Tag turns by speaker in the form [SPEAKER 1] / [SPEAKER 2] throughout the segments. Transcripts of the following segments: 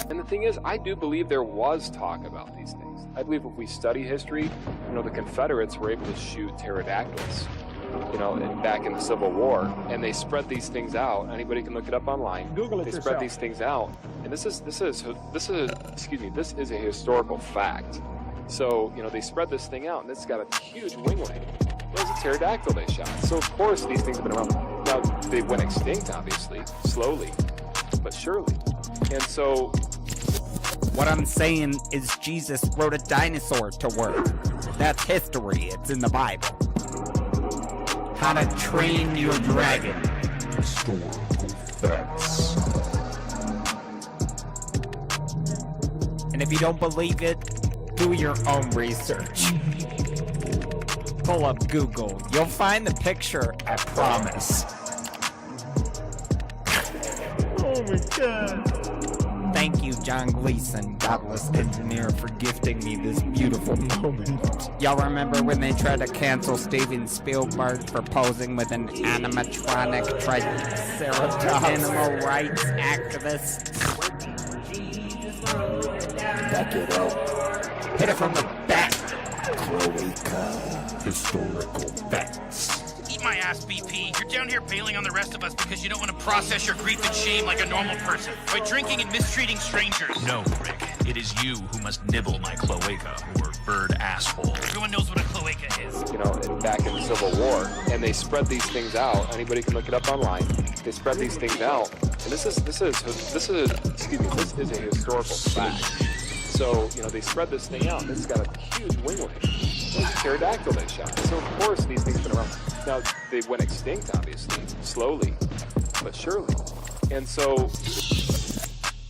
[SPEAKER 1] And the thing is, I do believe there was talk about these things. I believe if we study history, the Confederates were able to shoot pterodactyls, back in the Civil War, and they spread these things out. Anybody can look it up online.
[SPEAKER 2] Google it
[SPEAKER 1] They
[SPEAKER 2] yourself.
[SPEAKER 1] spread these things out, and this is a historical fact. So, they spread this thing out, and it's got a huge winglet. It was a pterodactyl they shot. So, of course, these things have been around. Now, they went extinct, obviously, slowly, but surely. And so...
[SPEAKER 3] What I'm saying is Jesus wrote a dinosaur to work. That's history. It's in the Bible. How to Train Your Dragon.
[SPEAKER 4] Historical facts.
[SPEAKER 3] And if you don't believe it, do your own research. Pull up Google. You'll find the picture, I promise.
[SPEAKER 2] Oh my God.
[SPEAKER 3] Thank you, John Gleason, Godless engineer, for gifting me this beautiful moment. Y'all remember when they tried to cancel Steven Spielberg for posing with an animatronic triceratops animal rights activist?
[SPEAKER 4] Back it up.
[SPEAKER 3] Hit it from the back.
[SPEAKER 4] Cloaca. Historical facts.
[SPEAKER 5] Eat my ass, BP. You're down here bailing on the rest of us because you don't want to process your grief and shame like a normal person by drinking and mistreating strangers.
[SPEAKER 6] No, Rick. It is you who must nibble my cloaca, or bird asshole.
[SPEAKER 5] Everyone knows what a cloaca is.
[SPEAKER 1] back in the Civil War, and they spread these things out. Anybody can look it up online. They spread these things out, and this is a historical fact. So, they spread this thing out, and it's got a huge winglet. It's a pterodactyl they shot. So, of course, these things have been around. Now, they went extinct, obviously, slowly, but surely. And so...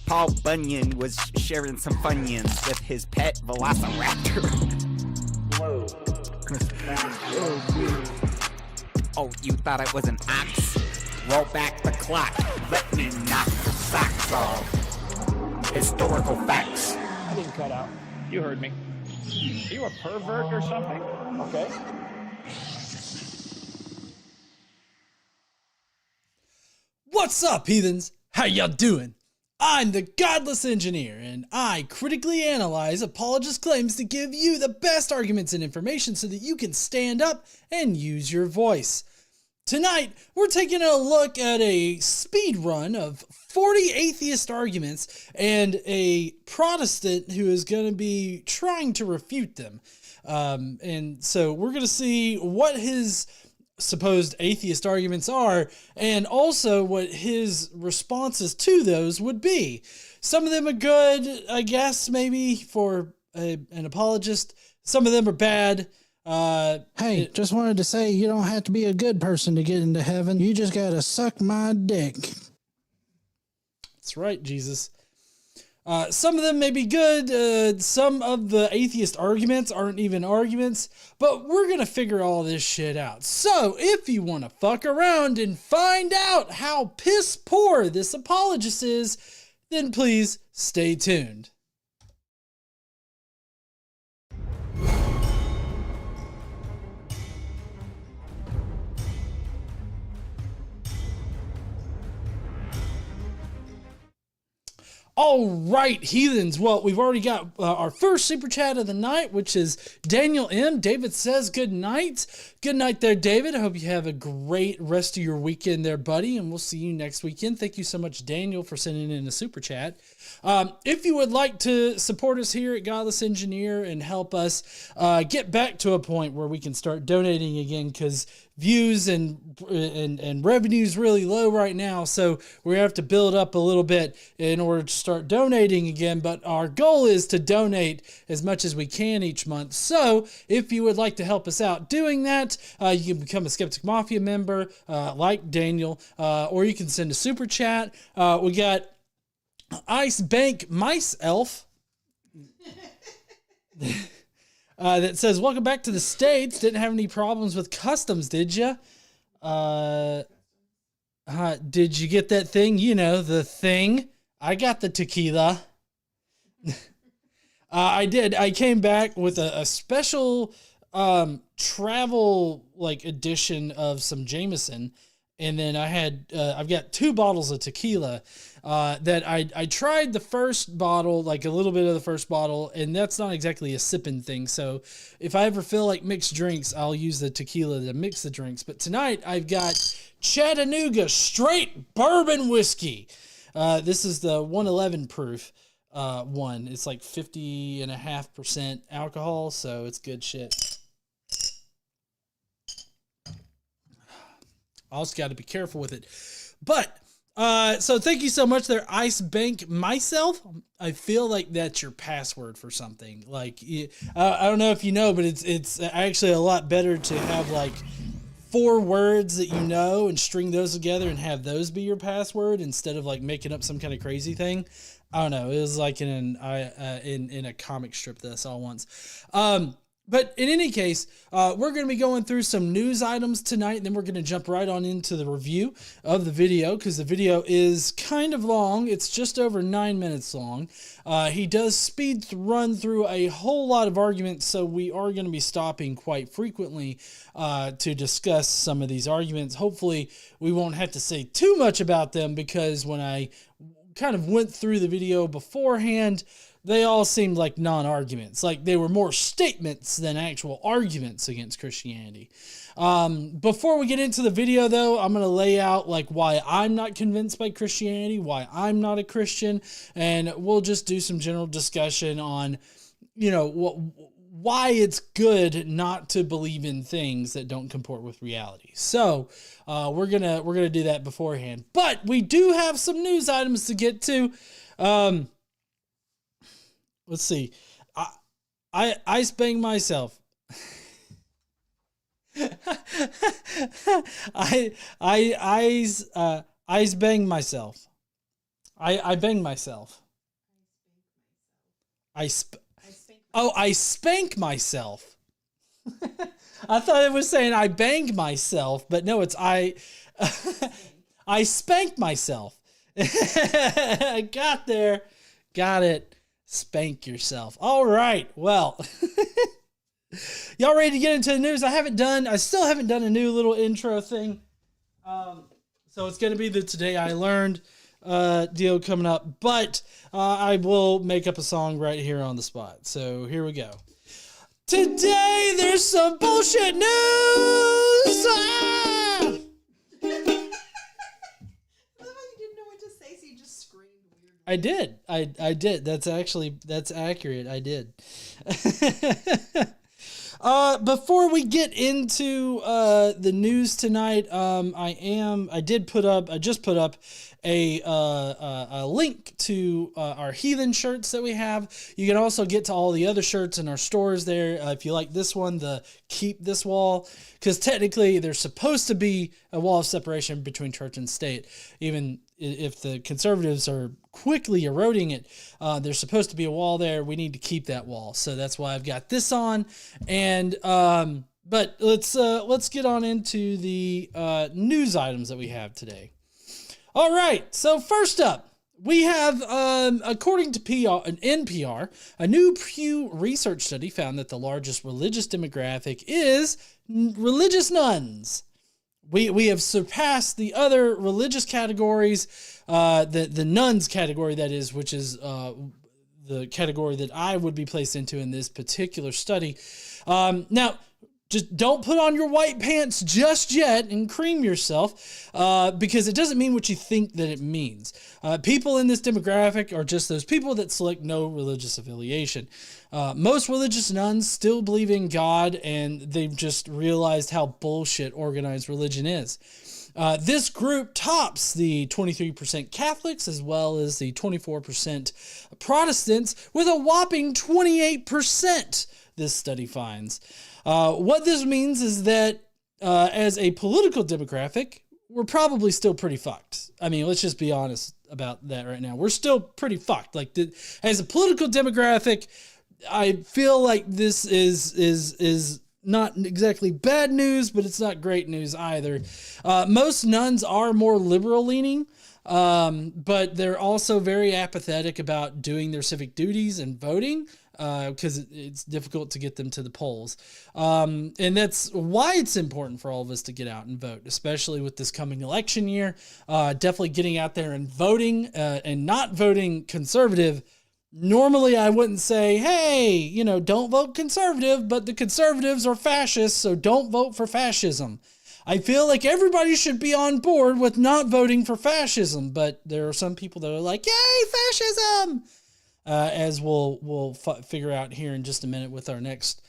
[SPEAKER 3] Paul Bunyan was sharing some Funyuns with his pet velociraptor.
[SPEAKER 2] Whoa.
[SPEAKER 3] Oh, you thought it was an ox? Roll back the clock. Let me knock the socks off. Historical facts.
[SPEAKER 2] I didn't cut out. You heard me. Are you a pervert or something? Okay.
[SPEAKER 7] What's up, heathens? How y'all doing? I'm the Godless Engineer, and I critically analyze apologists' claims to give you the best arguments and information so that you can stand up and use your voice. Tonight, we're taking a look at a speed run of 40 atheist arguments and a Protestant who is going to be trying to refute them. And so we're going to see what his supposed atheist arguments are, and also what his responses to those would be. Some of them are good, I guess, maybe for an apologist. Some of them are bad.
[SPEAKER 8] Hey, just wanted to say you don't have to be a good person to get into heaven. You just gotta suck my dick.
[SPEAKER 7] That's right, Jesus. Some of them may be good. Some of the atheist arguments aren't even arguments, but we're going to figure all this shit out. So if you want to fuck around and find out how piss poor this apologist is, then please stay tuned. All right, heathens. Well, we've already got our first super chat of the night, which is Daniel M. David says good night. Good night there, David. I hope you have a great rest of your weekend there, buddy, and we'll see you next weekend. Thank you so much, Daniel, for sending in a super chat. If you would like to support us here at Godless Engineer and help us get back to a point where we can start donating again, because views and revenue is really low right now, so we have to build up a little bit in order to start donating again. But our goal is to donate as much as we can each month. So if you would like to help us out doing that, you can become a Skeptic Mafia member like Daniel, or you can send a super chat. We got Ice Bank Mice Elf that says, welcome back to the States. Didn't have any problems with customs, did you? Did you get that thing? You know, the thing. I got the tequila. I did. I came back with a special travel edition of some Jameson. And then I've got 2 bottles of tequila that I tried the first bottle, like a little bit of the first bottle, and that's not exactly a sipping thing. So if I ever feel like mixed drinks, I'll use the tequila to mix the drinks. But tonight I've got Chattanooga straight bourbon whiskey. This is the 111 proof one. It's like 50.5% alcohol, so it's good shit. I also got to be careful with it. But, so thank you so much there, Ice Bank Myself. I feel like that's your password for something. Like, I don't know if you know, but it's actually a lot better to have like 4 words that you know and string those together and have those be your password instead of like making up some kind of crazy thing. I don't know. It was like in a comic strip that I saw once. But in any case, we're going to be going through some news items tonight, and then we're going to jump right on into the review of the video, because the video is kind of long. It's just over 9 minutes long. He does run through a whole lot of arguments, so we are going to be stopping quite frequently to discuss some of these arguments. Hopefully, we won't have to say too much about them, because when I kind of went through the video beforehand, they all seemed like non-arguments. Like they were more statements than actual arguments against Christianity. Before we get into the video, though, I'm going to lay out like why I'm not convinced by Christianity, why I'm not a Christian, and we'll just do some general discussion on, you know, why it's good not to believe in things that don't comport with reality. So we're gonna do that beforehand. But we do have some news items to get to. Let's see. I ice bang myself. I bang myself. I bang myself. I spank myself. I thought it was saying I banged myself, but no, it's I spank myself. I got there. Got it. Spank yourself. All right. Well, y'all ready to get into the news? I still haven't done a new little intro thing. So it's going to be the Today I Learned deal coming up, but I will make up a song right here on the spot. So here we go. Today there's some bullshit news. I did. I did. That's accurate. I did. Before we get into the news tonight, I just put up a link to our heathen shirts that we have. You can also get to all the other shirts in our stores there. If you like this one, the Keep This Wall, because technically there's supposed to be a wall of separation between church and state. Even if the conservatives are quickly eroding it, there's supposed to be a wall there. We need to keep that wall. So that's why I've got this on. And but let's get on into the news items that we have today. All right, so first up, we have, according to NPR, a new Pew Research study found that the largest religious demographic is religious nuns. We have surpassed the other religious categories, the nuns category, that is, which is the category that I would be placed into in this particular study. Now, just don't put on your white pants just yet and cream yourself, because it doesn't mean what you think that it means. People in this demographic are just those people that select no religious affiliation. Most religious nuns still believe in God, and they've just realized how bullshit organized religion is. This group tops the 23% Catholics as well as the 24% Protestants with a whopping 28%, this study finds. What this means is that as a political demographic, we're probably still pretty fucked. I mean, let's just be honest about that right now. We're still pretty fucked. Like, as a political demographic, I feel like this is not exactly bad news, but it's not great news either. Most nuns are more liberal leaning, but they're also very apathetic about doing their civic duties and voting. because it's difficult to get them to the polls. And that's why it's important for all of us to get out and vote, especially with this coming election year. Definitely getting out there and voting and not voting conservative. Normally, I wouldn't say, hey, don't vote conservative, but the conservatives are fascists, so don't vote for fascism. I feel like everybody should be on board with not voting for fascism, but there are some people that are like, yay, fascism! As we'll figure out here in just a minute with our next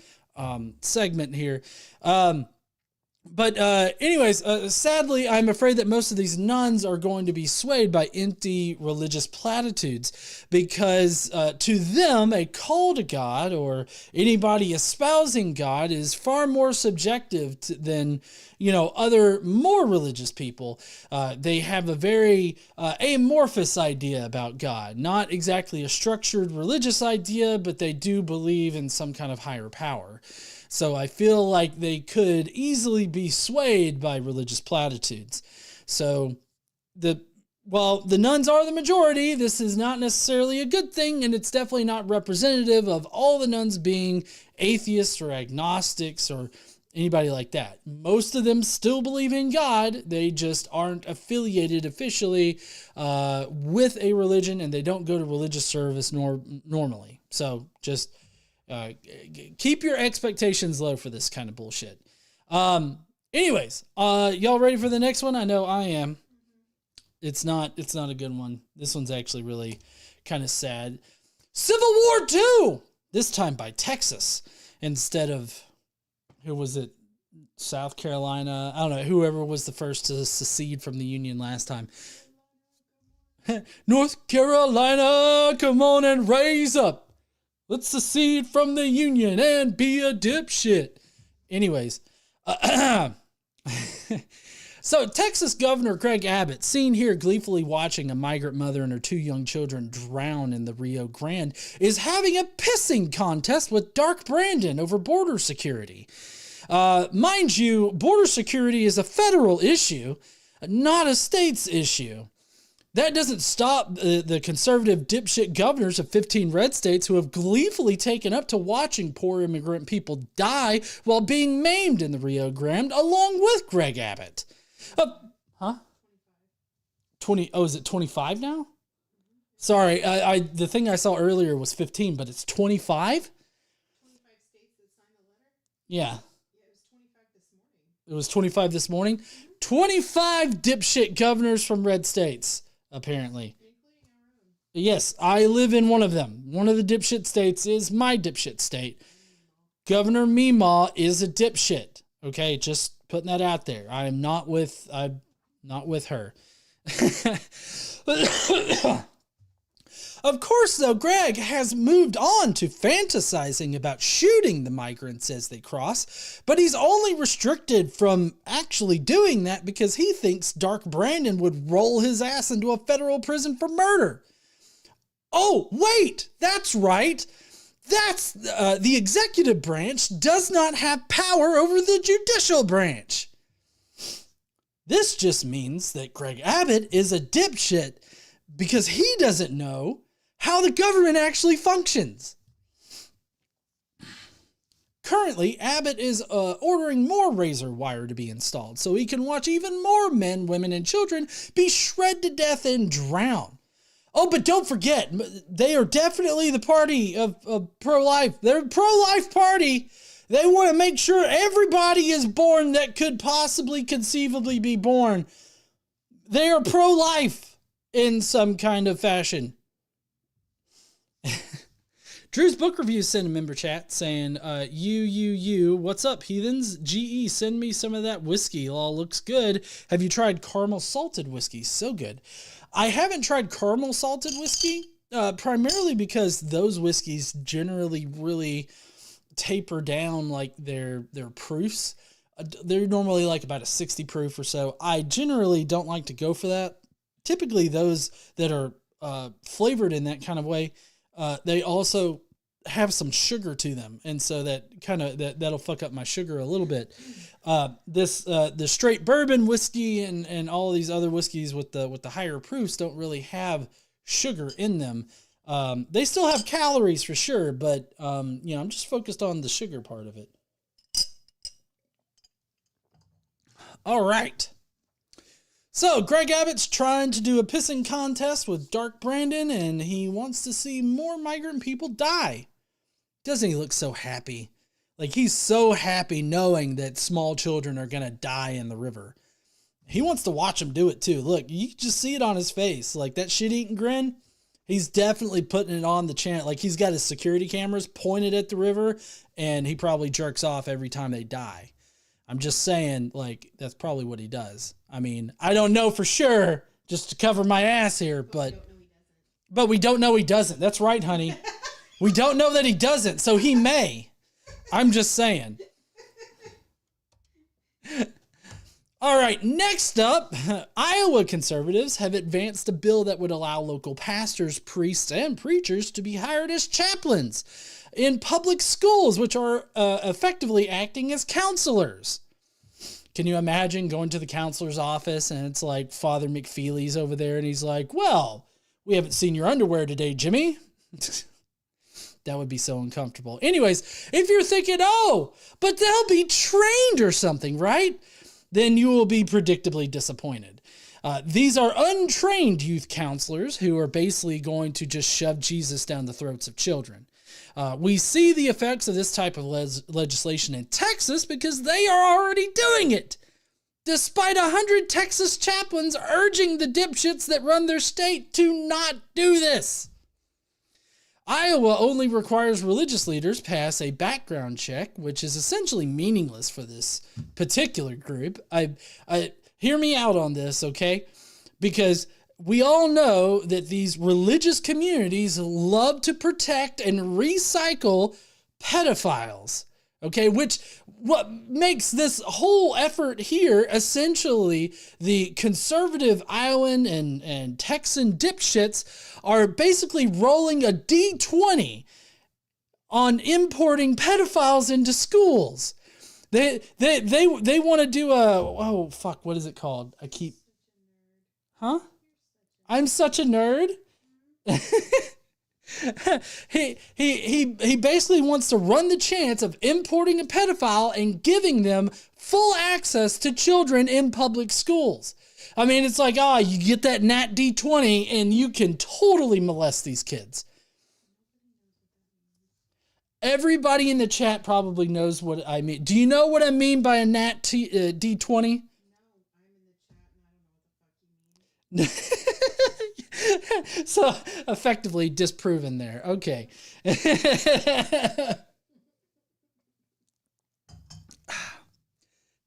[SPEAKER 7] segment here. But anyways, sadly, I'm afraid that most of these nuns are going to be swayed by empty religious platitudes because to them, a call to God or anybody espousing God is far more subjective than, other more religious people. They have a very amorphous idea about God, not exactly a structured religious idea, but they do believe in some kind of higher power. So I feel like they could easily be swayed by religious platitudes. So while the nuns are the majority, this is not necessarily a good thing, and it's definitely not representative of all the nuns being atheists or agnostics or anybody like that. Most of them still believe in God. They just aren't affiliated officially with a religion, and they don't go to religious service normally. So just... keep your expectations low for this kind of bullshit. Anyways, y'all ready for the next one? I know I am. It's not a good one. This one's actually really kind of sad. Civil War II, this time by Texas instead of, who was it? South Carolina. I don't know. Whoever was the first to secede from the Union last time. North Carolina, come on and raise up. Let's secede from the Union and be a dipshit. Anyways, so Texas Governor Greg Abbott, seen here gleefully watching a migrant mother and her 2 young children drown in the Rio Grande, is having a pissing contest with Dark Brandon over border security. Mind you, border security is a federal issue, not a state's issue. That doesn't stop the conservative dipshit governors of 15 red states who have gleefully taken up to watching poor immigrant people die while being maimed in the Rio Grande along with Greg Abbott. 20? Oh, is it 25 now? Sorry, the thing I saw earlier was 15, but it's 25? 25 states that signed the letter? Yeah. It was 25 this morning. 25 dipshit governors from red states. Apparently. Yes, I live in one of them. One of the dipshit states is my dipshit state. Governor Meemaw is a dipshit. Okay, just putting that out there. I'm not with her. Of course, though, Greg has moved on to fantasizing about shooting the migrants as they cross, but he's only restricted from actually doing that because he thinks Dark Brandon would roll his ass into a federal prison for murder. Oh, wait, that's right. That's the executive branch does not have power over the judicial branch. This just means that Greg Abbott is a dipshit because he doesn't know how the government actually functions. Currently, Abbott is ordering more razor wire to be installed so he can watch even more men, women, and children be shred to death and drown. Oh, but don't forget, they are definitely the party of pro-life. They're a pro-life party. They want to make sure everybody is born that could possibly conceivably be born. They are pro-life in some kind of fashion. Drew's Book Review sent a member chat saying, what's up, heathens? GE, send me some of that whiskey. All looks good. Have you tried caramel salted whiskey? So good. I haven't tried caramel salted whiskey, primarily because those whiskeys generally really taper down like their proofs. They're normally like about a 60 proof or so. I generally don't like to go for that. Typically those that are flavored in that kind of way, they also have some sugar to them, and so that kind of that'll fuck up my sugar a little bit. The straight bourbon whiskey and all of these other whiskeys with the higher proofs don't really have sugar in them. They still have calories for sure, but I'm just focused on the sugar part of it. All right. So Greg Abbott's trying to do a pissing contest with Dark Brandon, and he wants to see more migrant people die. Doesn't he look so happy? Like, he's so happy knowing that small children are going to die in the river. He wants to watch them do it too. Look, you can just see it on his face. Like, that shit-eating grin, he's definitely putting it on the channel. Like, he's got his security cameras pointed at the river, and he probably jerks off every time they die. I'm just saying, like, that's probably what he does. I mean, I don't know for sure, just to cover my ass here, but we don't know he doesn't. That's right, honey. We don't know that he doesn't, so he may. I'm just saying. All right, next up, Iowa conservatives have advanced a bill that would allow local pastors, priests, and preachers to be hired as chaplains in public schools, which are effectively acting as counselors. Can you imagine going to the counselor's office and it's like Father McFeely's over there and he's like, well, we haven't seen your underwear today, Jimmy. That would be so uncomfortable. Anyways, if you're thinking, oh, but they'll be trained or something, right? Then you will be predictably disappointed. These are untrained youth counselors who are basically going to just shove Jesus down the throats of children. We see the effects of this type of legislation in Texas because they are already doing it. Despite 100 Texas chaplains urging the dipshits that run their state to not do this. Iowa only requires religious leaders pass a background check, which is essentially meaningless for this particular group. Hear me out on this, okay? Because we all know that these religious communities love to protect and recycle pedophiles, okay? What makes this whole effort here essentially the conservative Iowan and Texan dipshits are basically rolling a D20 on importing pedophiles into schools. They want to do what is it called? I'm such a nerd. He basically wants to run the chance of importing a pedophile and giving them full access to children in public schools. I mean, it's like, you get that Nat D20 and you can totally molest these kids. Everybody in the chat probably knows what I mean. Do you know what I mean by a Nat D20? So effectively disproven there. Okay.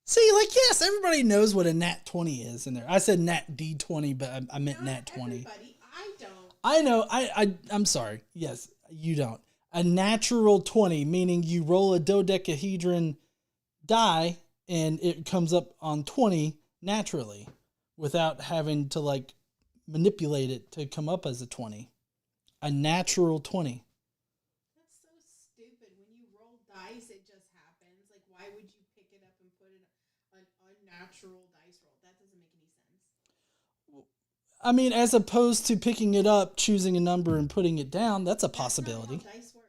[SPEAKER 7] See, like, yes, everybody knows what a Nat 20 is in there. I said Nat D20, but I meant Nat 20.
[SPEAKER 9] Everybody, I don't.
[SPEAKER 7] I know. I'm sorry. Yes, you don't. A natural 20, meaning you roll a dodecahedron die and it comes up on 20 naturally without having to, like, manipulate it to come up as a 20. A natural 20.
[SPEAKER 9] That's so stupid. When you roll dice, it just happens. Like, why would you pick it up and put it an unnatural dice roll? That doesn't make any sense.
[SPEAKER 7] I mean, as opposed to picking it up, choosing a number, and putting it down, that's a possibility.
[SPEAKER 9] That's not how dice work.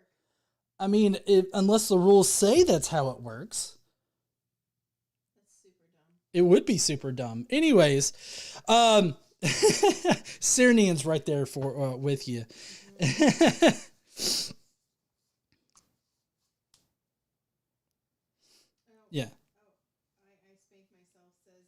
[SPEAKER 7] I mean, unless the rules say that's how it works.
[SPEAKER 9] That's super dumb.
[SPEAKER 7] It would be super dumb. Anyways, Sirnian's right there for with you. Yeah.
[SPEAKER 9] I spank myself says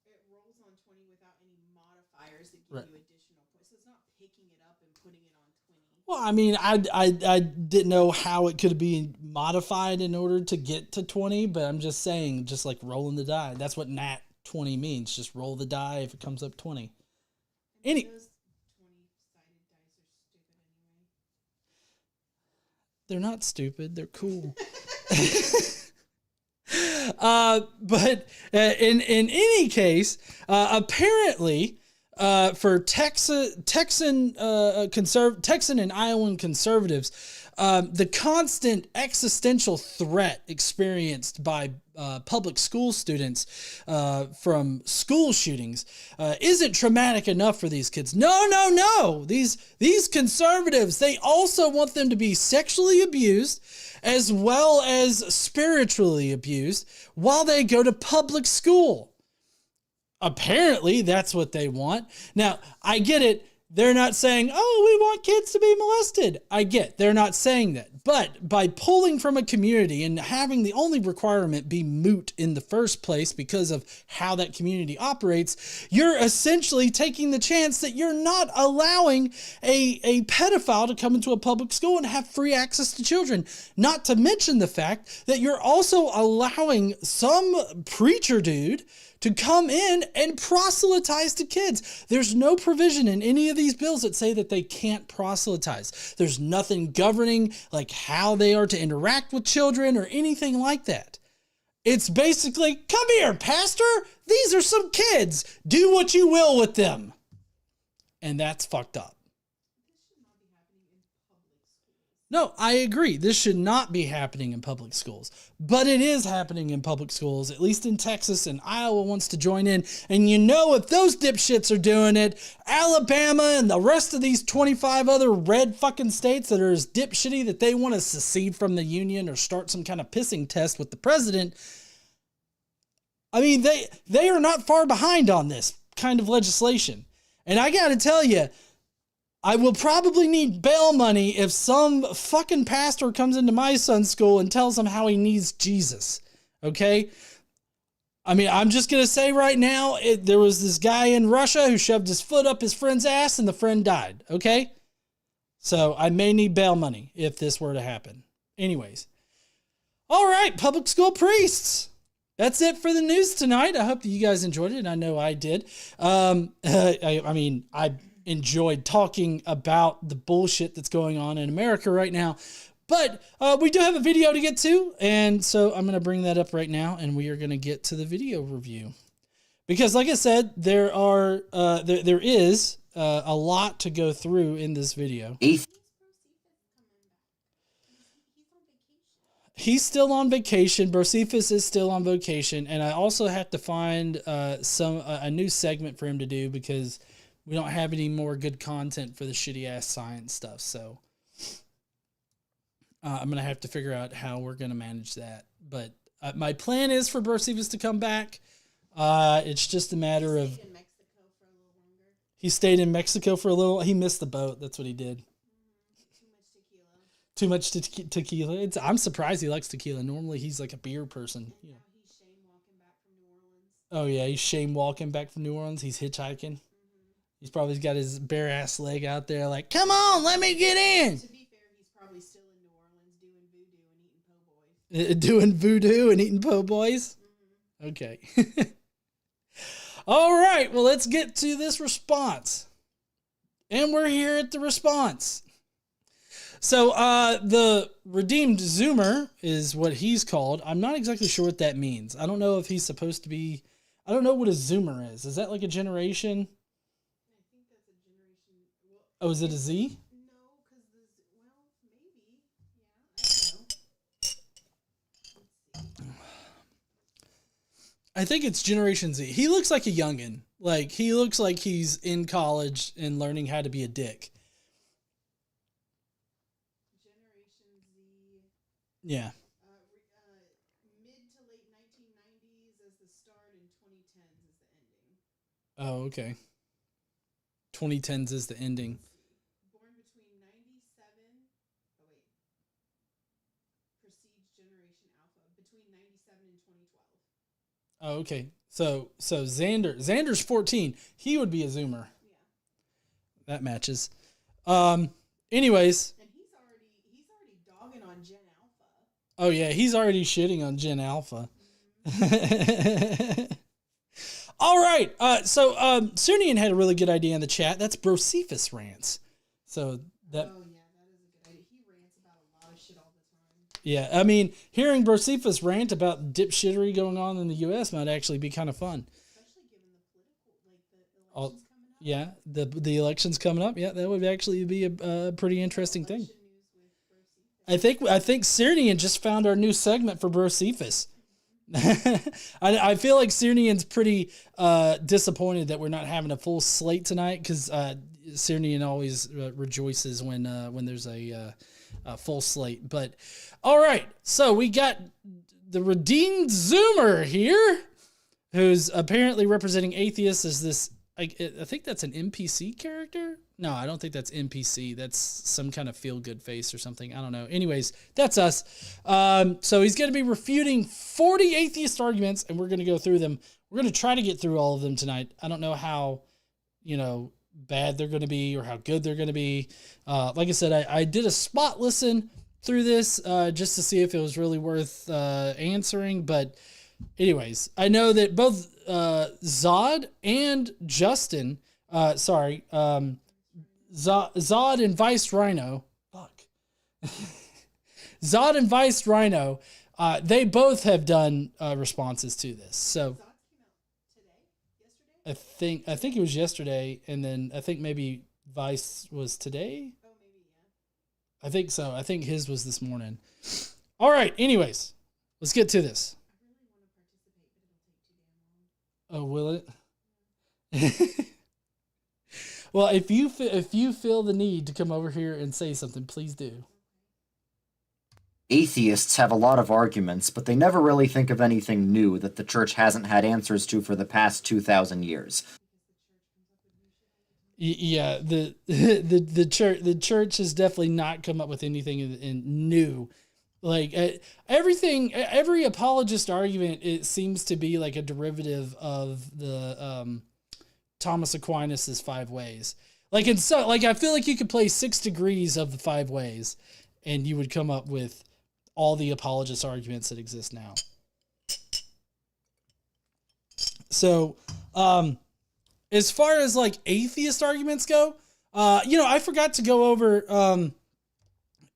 [SPEAKER 9] it rolls on 20 without any modifiers that give you additional points. So it's not picking it up and putting it on 20.
[SPEAKER 7] Well, I mean, I didn't know how it could be modified in order to get to 20, but I'm just saying, just like rolling the die. That's what Nat 20 means. Just roll the die if it comes up 20.
[SPEAKER 9] Those 20-sided dice are stupid anyway.
[SPEAKER 7] They're not stupid. They're cool. But in any case, apparently, for Texan and Iowan conservatives, the constant existential threat experienced by public school students from school shootings isn't traumatic enough for these kids. No. These conservatives, they also want them to be sexually abused as well as spiritually abused while they go to public school. Apparently, that's what they want. Now, I get it. They're not saying, oh, we want kids to be molested. I get they're not saying that. But by pulling from a community and having the only requirement be moot in the first place because of how that community operates, you're essentially taking the chance that you're not allowing a pedophile to come into a public school and have free access to children. Not to mention the fact that you're also allowing some preacher dude to come in and proselytize to kids. There's no provision in any of these bills that say that they can't proselytize. There's nothing governing like how they are to interact with children or anything like that. It's basically, come here, pastor. These are some kids. Do what you will with them. And that's fucked up. No, I agree. This should not be happening in public schools, but it is happening in public schools, at least in Texas, and Iowa wants to join in. And you know, if those dipshits are doing it, Alabama and the rest of these 25 other red fucking states that are as dipshitty that they want to secede from the union or start some kind of pissing test with the president. I mean, they are not far behind on this kind of legislation. And I got to tell you, I will probably need bail money if some fucking pastor comes into my son's school and tells him how he needs Jesus. Okay? I mean, I'm just going to say right now, there was this guy in Russia who shoved his foot up his friend's ass and the friend died. Okay? So I may need bail money if this were to happen. Anyways. All right, public school priests. That's it for the news tonight. I hope that you guys enjoyed it. I know I did. I enjoyed talking about the bullshit that's going on in America right now. But we do have a video to get to, and so I'm going to bring that up right now, and we are going to get to the video review. Because like I said, there is a lot to go through in this video. He's still on vacation. Brocephus is still on vacation, and I also have to find a new segment for him to do because we don't have any more good content for the shitty ass science stuff. So I'm going to have to figure out how we're going to manage that. But my plan is for Brocephus to come back. It's just a matter of... He stayed in Mexico for a little... He missed the boat. That's what he did. Too much tequila. I'm surprised he likes tequila. Normally he's like a beer person. Yeah. Oh yeah, he's shame walking back from New Orleans. He's hitchhiking. He's probably got his bare ass leg out there like, come on, let me get in. To be fair, he's probably still in New Orleans doing voodoo and eating po' boys. Mm-hmm. Okay. All right, well, let's get to this response. And we're here at the response. So the Redeemed Zoomer is what he's called. I'm not exactly sure what that means. I don't know if he's supposed to be... I don't know what a Zoomer is. Is that like a generation? I think that's a generation. Well, oh, is it a Z? No, because maybe. Yeah, I think it's Generation Z. He looks like a youngin'. Like, he looks like he's in college and learning how to be a dick. Yeah. Mid to late 1990s as the start and 2010s is the ending. Oh, okay. 2010s is the ending. Born between 97. Oh, wait. Prestige Generation Alpha. Between 97 and 2012. Oh, okay. So Xander's 14. He would be a Zoomer. Yeah. That matches. Anyways. Oh, yeah, he's already shitting on Gen Alpha. All right, so Sunian had a really good idea in the chat. That's Brocephus rants. So that... Oh, yeah, that is a good idea. He rants about a lot of shit all the time. Yeah, I mean, hearing Brocephus rant about dipshittery going on in the U.S. might actually be kind of fun. Especially given the political, like, the elections coming up. Yeah, the elections coming up. Yeah, that would actually be a pretty interesting thing. I think Sirnian just found our new segment for Bro Cephas. I feel like Sirnian's pretty disappointed that we're not having a full slate tonight, because Sirnian always rejoices when there's a full slate. But all right, so we got the Redeemed Zoomer here, who's apparently representing atheists as this. I think that's an NPC character. No, I don't think that's NPC. That's some kind of feel-good face or something. I don't know. Anyways, that's us. So he's going to be refuting 40 atheist arguments, and we're going to go through them. We're going to try to get through all of them tonight. I don't know how, bad they're going to be or how good they're going to be. Like I said, I did a spot listen through this just to see if it was really worth answering. But anyways, I know that both Zod and Justin, Zod and Vice Rhino, Zod and Vice Rhino, they both have done responses to this. So I think it was yesterday, and then I think maybe Vice was today. Oh, maybe, yeah. I think so. I think his was this morning. All right. Anyways, let's get to this. Oh, will it? Well, if you feel the need to come over here and say something, please do.
[SPEAKER 10] Atheists have a lot of arguments, but they never really think of anything new that the church hasn't had answers to for the past 2,000 years.
[SPEAKER 7] Yeah, the church has definitely not come up with anything in new. Like every apologist argument, it seems to be like a derivative of the Thomas Aquinas's 5 ways. I feel like you could play 6 degrees of the 5 ways, and you would come up with all the apologist arguments that exist now. So, as far as like atheist arguments go, I forgot to go over,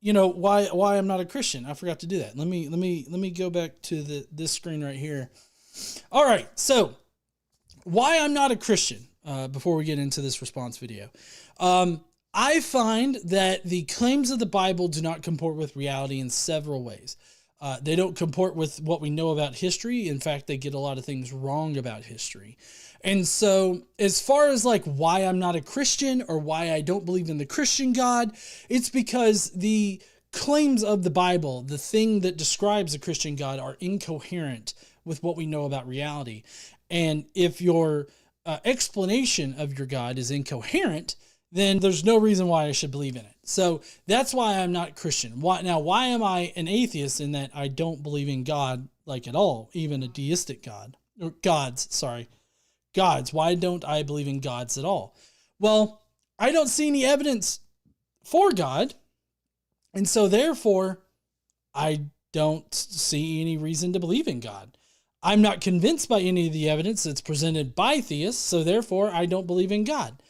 [SPEAKER 7] why I'm not a Christian. I forgot to do that. Let me go back to this screen right here. All right. So why I'm not a Christian, before we get into this response video. I find that the claims of the Bible do not comport with reality in several ways. They don't comport with what we know about history. In fact, they get a lot of things wrong about history. And so as far as like why I'm not a Christian or why I don't believe in the Christian God, it's because the claims of the Bible, the thing that describes a Christian God, are incoherent with what we know about reality. And if your explanation of your God is incoherent, then there's no reason why I should believe in it. So that's why I'm not Christian. Why am I an atheist in that I don't believe in God like at all, even a deistic God, or gods, sorry. Gods. Why don't I believe in gods at all? Well, I don't see any evidence for God. And so therefore, I don't see any reason to believe in God. I'm not convinced by any of the evidence that's presented by theists. So therefore, I don't believe in God.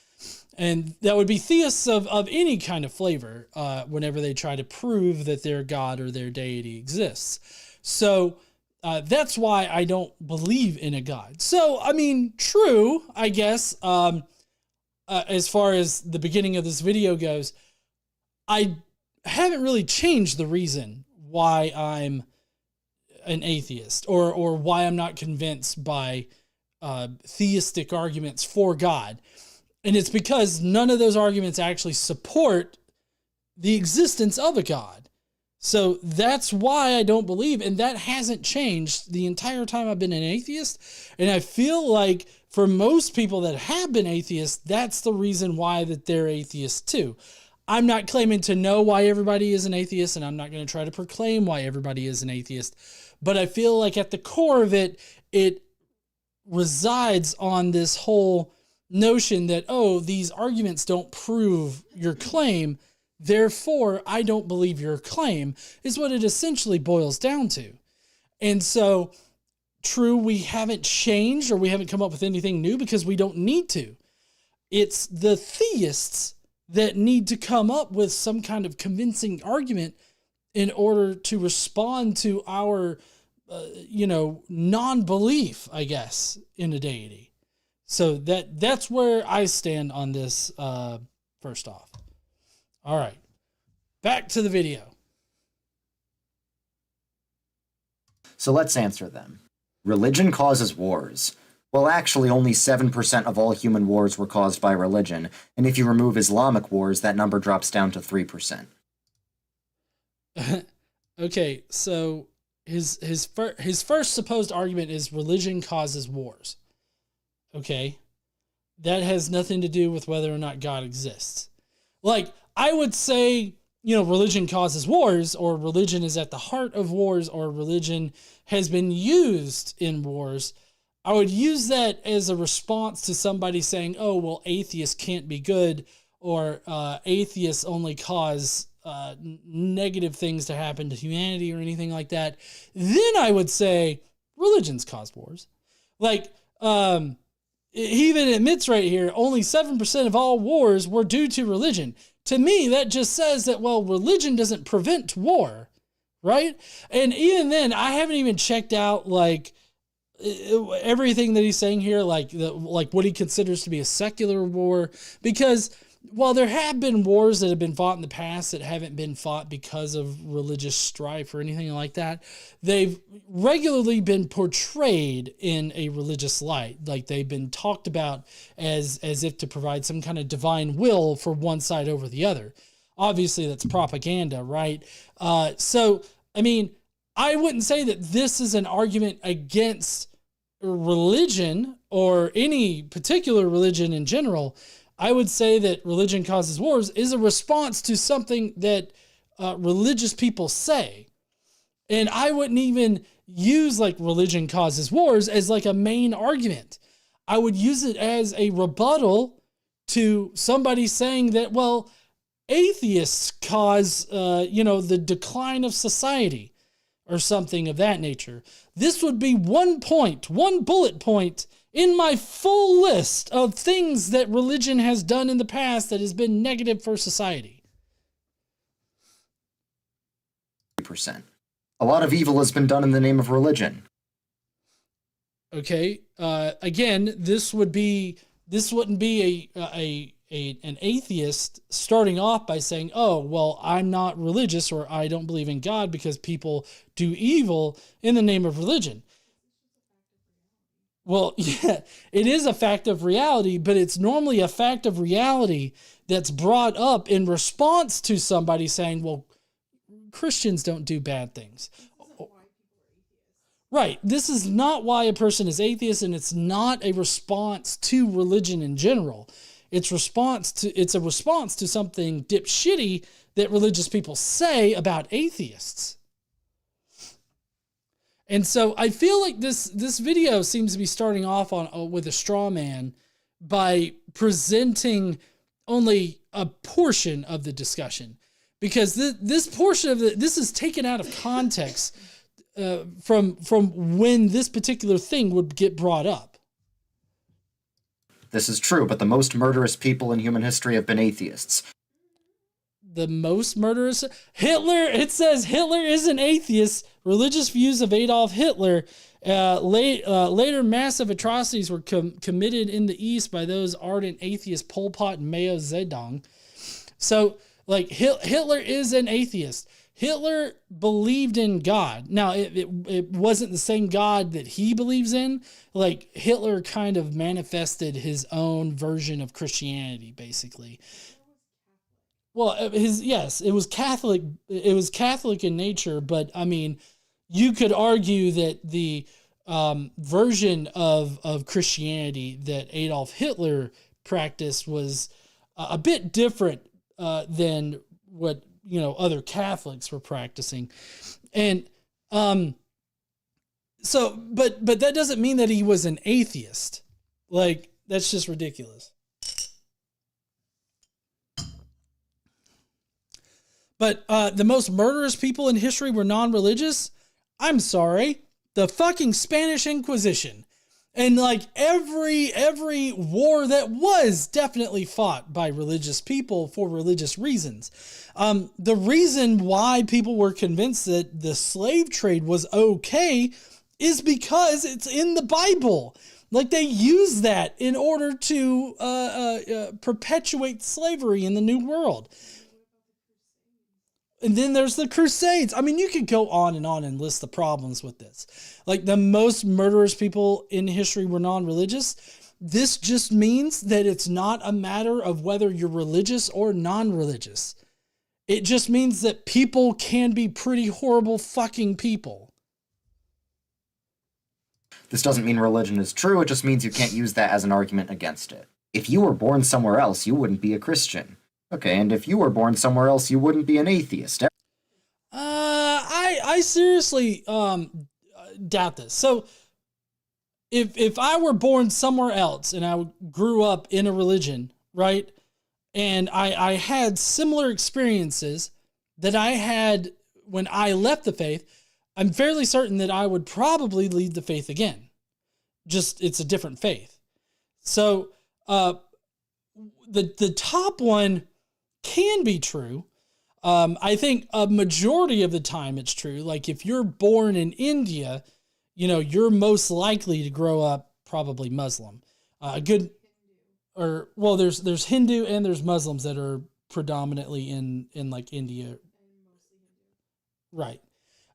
[SPEAKER 7] And that would be theists of any kind of flavor whenever they try to prove that their God or their deity exists. So that's why I don't believe in a God. So, I mean, true, I guess, as far as the beginning of this video goes, I haven't really changed the reason why I'm an atheist or why I'm not convinced by theistic arguments for God. And it's because none of those arguments actually support the existence of a God. So that's why I don't believe, and that hasn't changed the entire time I've been an atheist. And I feel like for most people that have been atheists, that's the reason why that they're atheists too. I'm not claiming to know why everybody is an atheist, and I'm not going to try to proclaim why everybody is an atheist. But I feel like at the core of it, it resides on this whole notion that, oh, these arguments don't prove your claim, therefore I don't believe your claim, is what it essentially boils down to. And so, true, we haven't changed or we haven't come up with anything new because we don't need to. It's the theists that need to come up with some kind of convincing argument in order to respond to our, non-belief, I guess, in a deity. So that's where I stand on this, first off. All right, back to the video.
[SPEAKER 10] So let's answer them. Religion causes wars. Well, actually, only 7% of all human wars were caused by religion, and if you remove Islamic wars, that number drops down to 3%.
[SPEAKER 7] Okay, so his first supposed argument is religion causes wars. Okay, that has nothing to do with whether or not God exists. Like, I would say, religion causes wars, or religion is at the heart of wars, or religion has been used in wars. I would use that as a response to somebody saying, oh, well, atheists can't be good, or atheists only cause negative things to happen to humanity or anything like that. Then I would say religions cause wars. Like, he even admits right here, only 7% of all wars were due to religion. To me, that just says that, well, religion doesn't prevent war, right? And even then, I haven't even checked out, like, everything that he's saying here, like what he considers to be a secular war, because while there have been wars that have been fought in the past that haven't been fought because of religious strife or anything like that, they've regularly been portrayed in a religious light. Like, they've been talked about as if to provide some kind of divine will for one side over the other. Obviously, that's propaganda, right? So, I mean, I wouldn't say that this is an argument against religion or any particular religion in general. I would say that religion causes wars is a response to something that religious people say. And I wouldn't even use like religion causes wars as like a main argument. I would use it as a rebuttal to somebody saying that, well, atheists cause, the decline of society or something of that nature. This would be one bullet point in my full list of things that religion has done in the past that has been negative for society.
[SPEAKER 10] %. A lot of evil has been done in the name of religion.
[SPEAKER 7] Okay. Again, this wouldn't be an atheist starting off by saying, oh, well, I'm not religious, or I don't believe in God because people do evil in the name of religion. Well, yeah, it is a fact of reality, but it's normally a fact of reality that's brought up in response to somebody saying, well, Christians don't do bad things. Right. This is not why a person is atheist, and it's not a response to religion in general. It's a response to something dipshitty that religious people say about atheists. And so I feel like this video seems to be starting off with a straw man by presenting only a portion of the discussion, because this portion of this is taken out of context from when this particular thing would get brought up.
[SPEAKER 10] This is true, but the most murderous people in human history have been atheists.
[SPEAKER 7] The most murderous? Hitler, it says Hitler is an atheist. Religious views of Adolf Hitler. Later massive atrocities were committed in the East by those ardent atheists Pol Pot and Mao Zedong. So, like, Hitler is an atheist. Hitler believed in God. Now, it wasn't the same God that he believes in. Like, Hitler kind of manifested his own version of Christianity, basically. Well, it was Catholic. It was Catholic in nature, but I mean, you could argue that the version of Christianity that Adolf Hitler practiced was a bit different than what other Catholics were practicing, and so, but that doesn't mean that he was an atheist. Like, that's just ridiculous. But the most murderous people in history were non-religious? I'm sorry. The fucking Spanish Inquisition. And like every war that was definitely fought by religious people for religious reasons. The reason why people were convinced that the slave trade was okay is because it's in the Bible. Like, they use that in order to perpetuate slavery in the New World. And then there's the Crusades. I mean, you could go on and list the problems with this. Like, the most murderous people in history were non-religious. This just means that it's not a matter of whether you're religious or non-religious. It just means that people can be pretty horrible fucking people.
[SPEAKER 10] This doesn't mean religion is true, it just means you can't use that as an argument against it. If you were born somewhere else, you wouldn't be a Christian. Okay, and if you were born somewhere else, you wouldn't be an atheist.
[SPEAKER 7] I seriously doubt this. So if I were born somewhere else and I grew up in a religion, right, and I had similar experiences that I had when I left the faith, I'm fairly certain that I would probably leave the faith again. Just, it's a different faith. So the top one can be true. I think a majority of the time it's true. Like, if you're born in India, you know, you're most likely to grow up probably Muslim. There's Hindu and there's Muslims that are predominantly in like India. Right.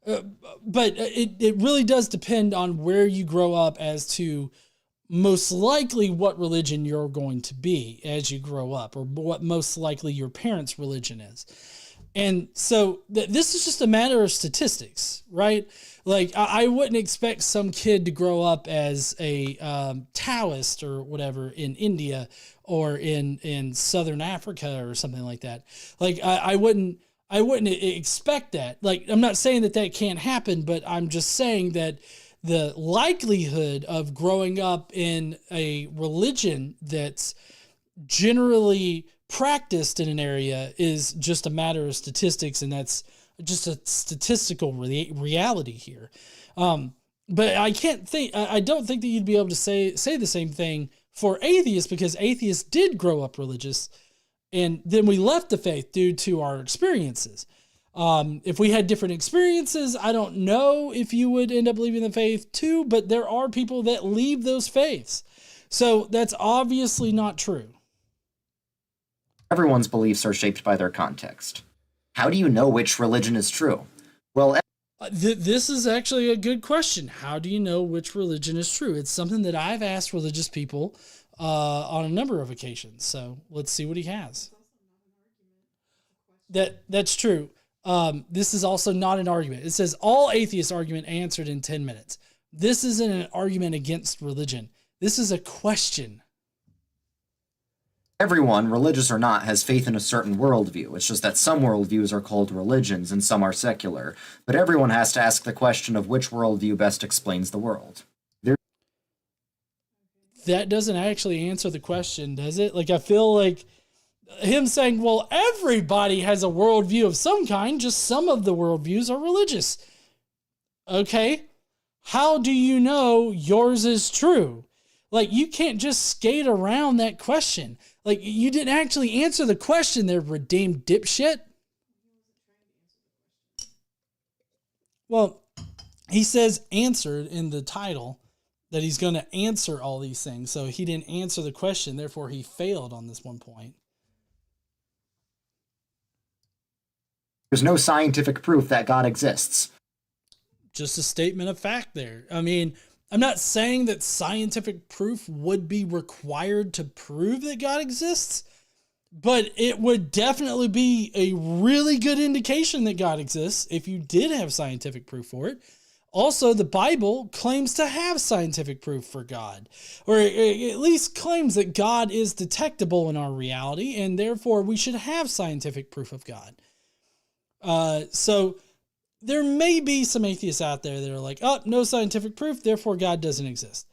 [SPEAKER 7] But it really does depend on where you grow up as to most likely what religion you're going to be as you grow up, or what most likely your parents' religion is. And so this is just a matter of statistics, right? Like, I wouldn't expect some kid to grow up as a Taoist or whatever in India or in Southern Africa or something like that. Like, I wouldn't expect that. Like, I'm not saying that can't happen, but I'm just saying that the likelihood of growing up in a religion that's generally practiced in an area is just a matter of statistics, and that's just a statistical reality here. But I don't think that you'd be able to say the same thing for atheists, because atheists did grow up religious, and then we left the faith due to our experiences. If we had different experiences, I don't know if you would end up leaving the faith too, but there are people that leave those faiths. So that's obviously not true.
[SPEAKER 10] Everyone's beliefs are shaped by their context. How do you know which religion is true? Well,
[SPEAKER 7] this is actually a good question. How do you know which religion is true? It's something that I've asked religious people on a number of occasions. So let's see what he has. That's true. This is also not an argument. It says all atheist argument answered in 10 minutes. This isn't an argument against religion. This is a question.
[SPEAKER 10] Everyone, religious or not, has faith in a certain worldview. It's just that some worldviews are called religions and some are secular. But everyone has to ask the question of which worldview best explains the world.
[SPEAKER 7] That doesn't actually answer the question, does it? Like, I feel like him saying, well, everybody has a worldview of some kind, just some of the worldviews are religious. Okay, how do you know yours is true? Like, you can't just skate around that question. Like, you didn't actually answer the question there, redeemed dipshit. Well, he says answered in the title, that he's going to answer all these things. So he didn't answer the question, therefore he failed on this one point.
[SPEAKER 10] There's no scientific proof that God exists.
[SPEAKER 7] Just a statement of fact there. I mean, I'm not saying that scientific proof would be required to prove that God exists, but it would definitely be a really good indication that God exists if you did have scientific proof for it. Also, the Bible claims to have scientific proof for God, or at least claims that God is detectable in our reality, and therefore we should have scientific proof of God. So there may be some atheists out there that are like, oh, no scientific proof, therefore God doesn't exist.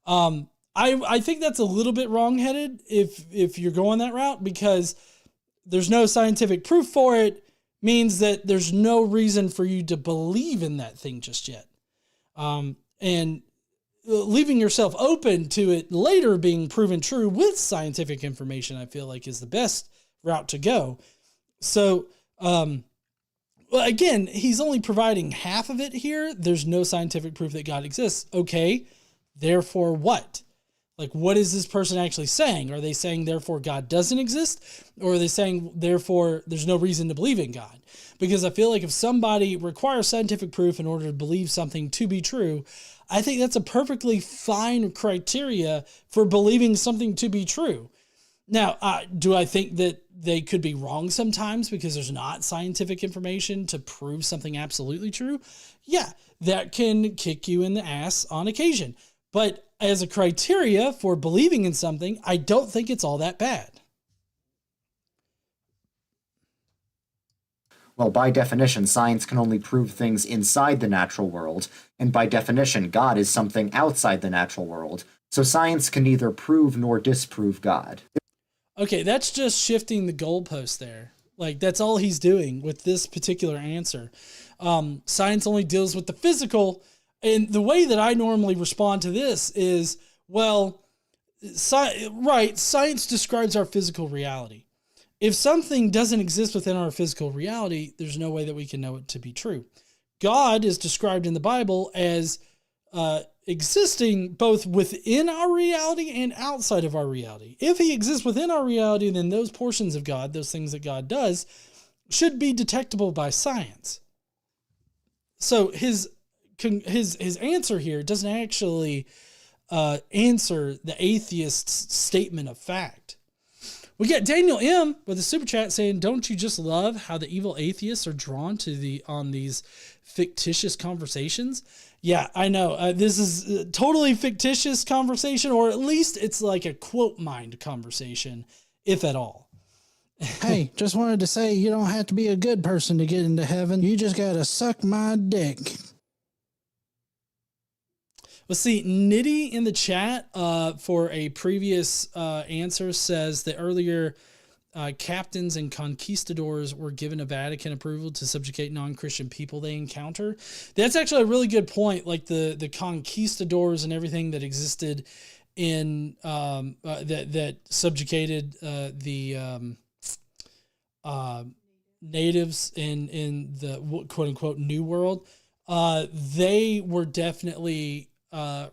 [SPEAKER 7] I think that's a little bit wrong-headed if you're going that route, because there's no scientific proof for it means that there's no reason for you to believe in that thing just yet. And leaving yourself open to it later being proven true with scientific information, I feel like is the best route to go. So, well, again, he's only providing half of it here. There's no scientific proof that God exists. Okay, therefore what? Like, what is this person actually saying? Are they saying, therefore, God doesn't exist? Or are they saying, therefore, there's no reason to believe in God? Because I feel like if somebody requires scientific proof in order to believe something to be true, I think that's a perfectly fine criteria for believing something to be true. Now, do I think that they could be wrong sometimes because there's not scientific information to prove something absolutely true? Yeah, that can kick you in the ass on occasion. But as a criteria for believing in something, I don't think it's all that bad.
[SPEAKER 10] Well, by definition, science can only prove things inside the natural world, and by definition, God is something outside the natural world. So science can neither prove nor disprove God.
[SPEAKER 7] Okay, that's just shifting the goalpost there. Like, that's all he's doing with this particular answer. Science only deals with the physical. And the way that I normally respond to this is, well, science describes our physical reality. If something doesn't exist within our physical reality, there's no way that we can know it to be true. God is described in the Bible as existing both within our reality and outside of our reality. If he exists within our reality, then those portions of God, those things that God does, should be detectable by science. So his answer here doesn't actually answer the atheist's statement of fact. We get Daniel M with a super chat saying, "Don't you just love how the evil atheists are drawn to on these fictitious conversations?" Yeah, I know. This is a totally fictitious conversation, or at least it's like a quote mind conversation, if at all.
[SPEAKER 8] Hey, just wanted to say you don't have to be a good person to get into heaven. You just gotta suck my dick.
[SPEAKER 7] Well, see, Nitty in the chat for a previous answer says that earlier captains and conquistadors were given a Vatican approval to subjugate non-Christian people they encounter. That's actually a really good point. Like the conquistadors and everything that existed in that subjugated the natives in the quote unquote New World. They were definitely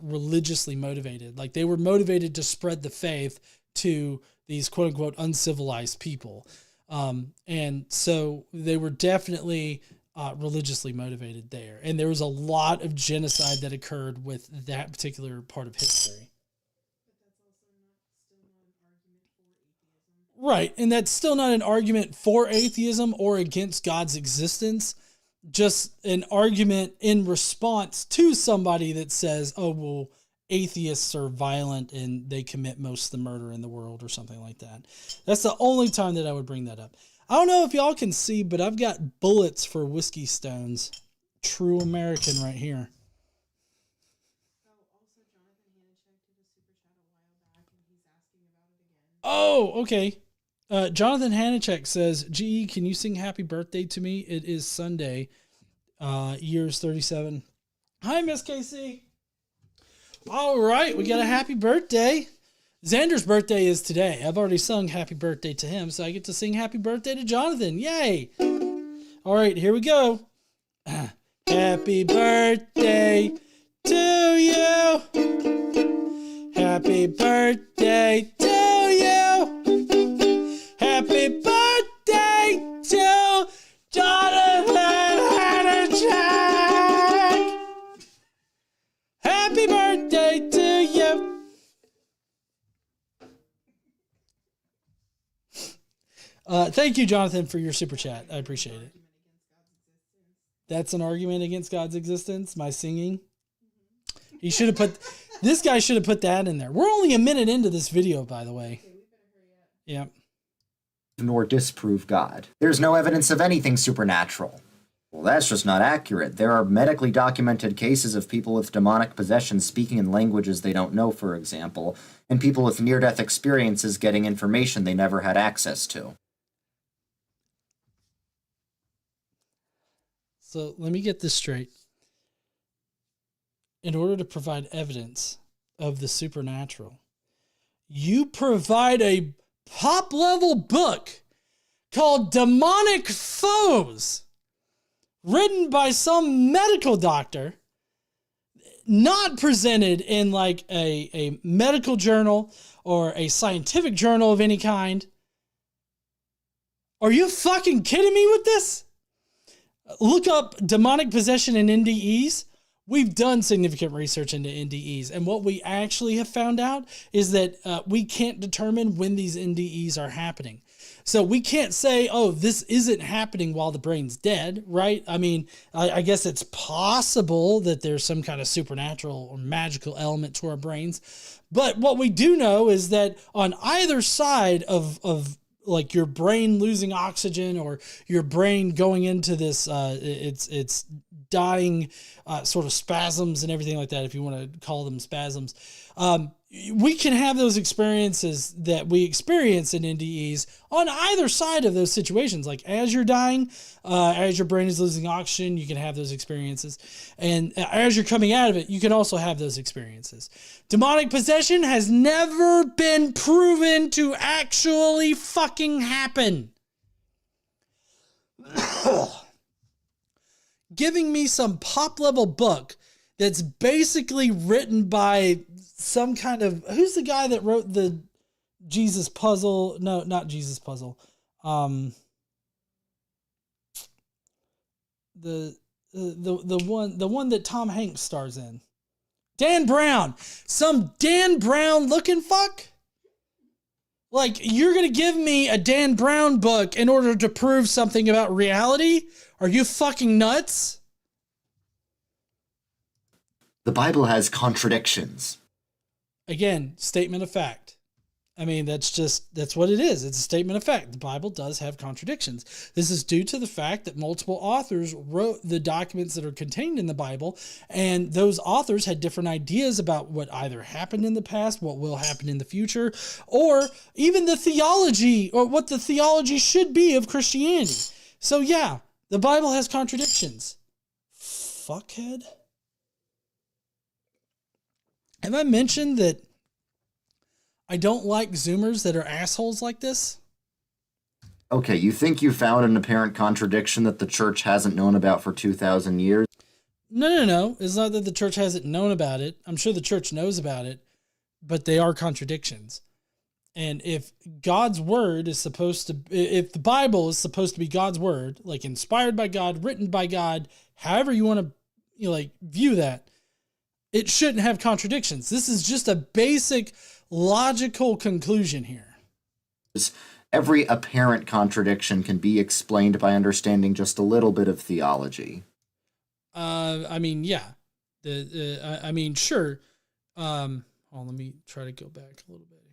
[SPEAKER 7] religiously motivated. Like they were motivated to spread the faith to these quote unquote uncivilized people. And so they were definitely religiously motivated there. And there was a lot of genocide that occurred with that particular part of history. Right. And that's still not an argument for atheism or against God's existence. Just an argument in response to somebody that says, oh, well, atheists are violent and they commit most of the murder in the world or something like that. That's the only time that I would bring that up. I don't know if y'all can see, but I've got bullets for whiskey stones. True American right here. Oh, okay. Jonathan Hanachek says, GE, can you sing happy birthday to me? It is Sunday, years 37. Hi, Miss KC. All right, we got a happy birthday. Xander's birthday is today. I've already sung happy birthday to him, so I get to sing happy birthday to Jonathan. Yay. All right, here we go. Happy birthday to you. Happy birthday to you. Happy birthday to Jonathan Hanachek. Happy birthday to you. Thank you, Jonathan, for your super chat. I appreciate it. That's an argument against God's existence, my singing. He should have put, this guy should have put that in there. We're only a minute into this video, by the way. Yeah.
[SPEAKER 10] Nor disprove God. There's no evidence of anything supernatural. Well, that's just not accurate. There are medically documented cases of people with demonic possession speaking in languages they don't know, for example, and people with near-death experiences getting information they never had access to.
[SPEAKER 7] So let me get this straight. In order to provide evidence of the supernatural, you provide a top-level book called Demonic Foes, written by some medical doctor. not presented in like a medical journal or a scientific journal of any kind. Are you fucking kidding me with this? Look up demonic possession in NDEs. We've done significant research into NDEs, and what we actually have found out is that we can't determine when these NDEs are happening. So we can't say, oh, this isn't happening while the brain's dead, right? I mean, I guess it's possible that there's some kind of supernatural or magical element to our brains. But what we do know is that on either side of like your brain losing oxygen or your brain going into this, it's dying sort of spasms and everything like that, if you want to call them spasms, we can have those experiences that we experience in NDEs on either side of those situations. Like as you're dying, as your brain is losing oxygen, you can have those experiences. And as you're coming out of it, you can also have those experiences. Demonic possession has never been proven to actually fucking happen. Giving me some pop level book that's basically written by some kind of, who's the guy that wrote the Jesus puzzle? No, not Jesus puzzle. The one that Tom Hanks stars in. Dan Brown. Some Dan Brown looking fuck? Like, you're going to give me a Dan Brown book in order to prove something about reality? Are you fucking nuts?
[SPEAKER 10] The Bible has contradictions.
[SPEAKER 7] Again, statement of fact. I mean, that's what it is. It's a statement of fact. The Bible does have contradictions. This is due to the fact that multiple authors wrote the documents that are contained in the Bible, and those authors had different ideas about what either happened in the past, what will happen in the future, or even the theology, or what the theology should be of Christianity. So yeah, the Bible has contradictions. Fuckhead. Have I mentioned that I don't like Zoomers that are assholes like this?
[SPEAKER 10] Okay, you think you found an apparent contradiction that the church hasn't known about for 2,000 years?
[SPEAKER 7] No. It's not that the church hasn't known about it. I'm sure the church knows about it, but they are contradictions. And if God's word is supposed to, if the Bible is supposed to be God's word, like inspired by God, written by God, however you want to view that, it shouldn't have contradictions. This is just a basic logical conclusion here.
[SPEAKER 10] Every apparent contradiction can be explained by understanding just a little bit of theology.
[SPEAKER 7] I mean, yeah. I mean, sure. Let me try to go back a little bit here.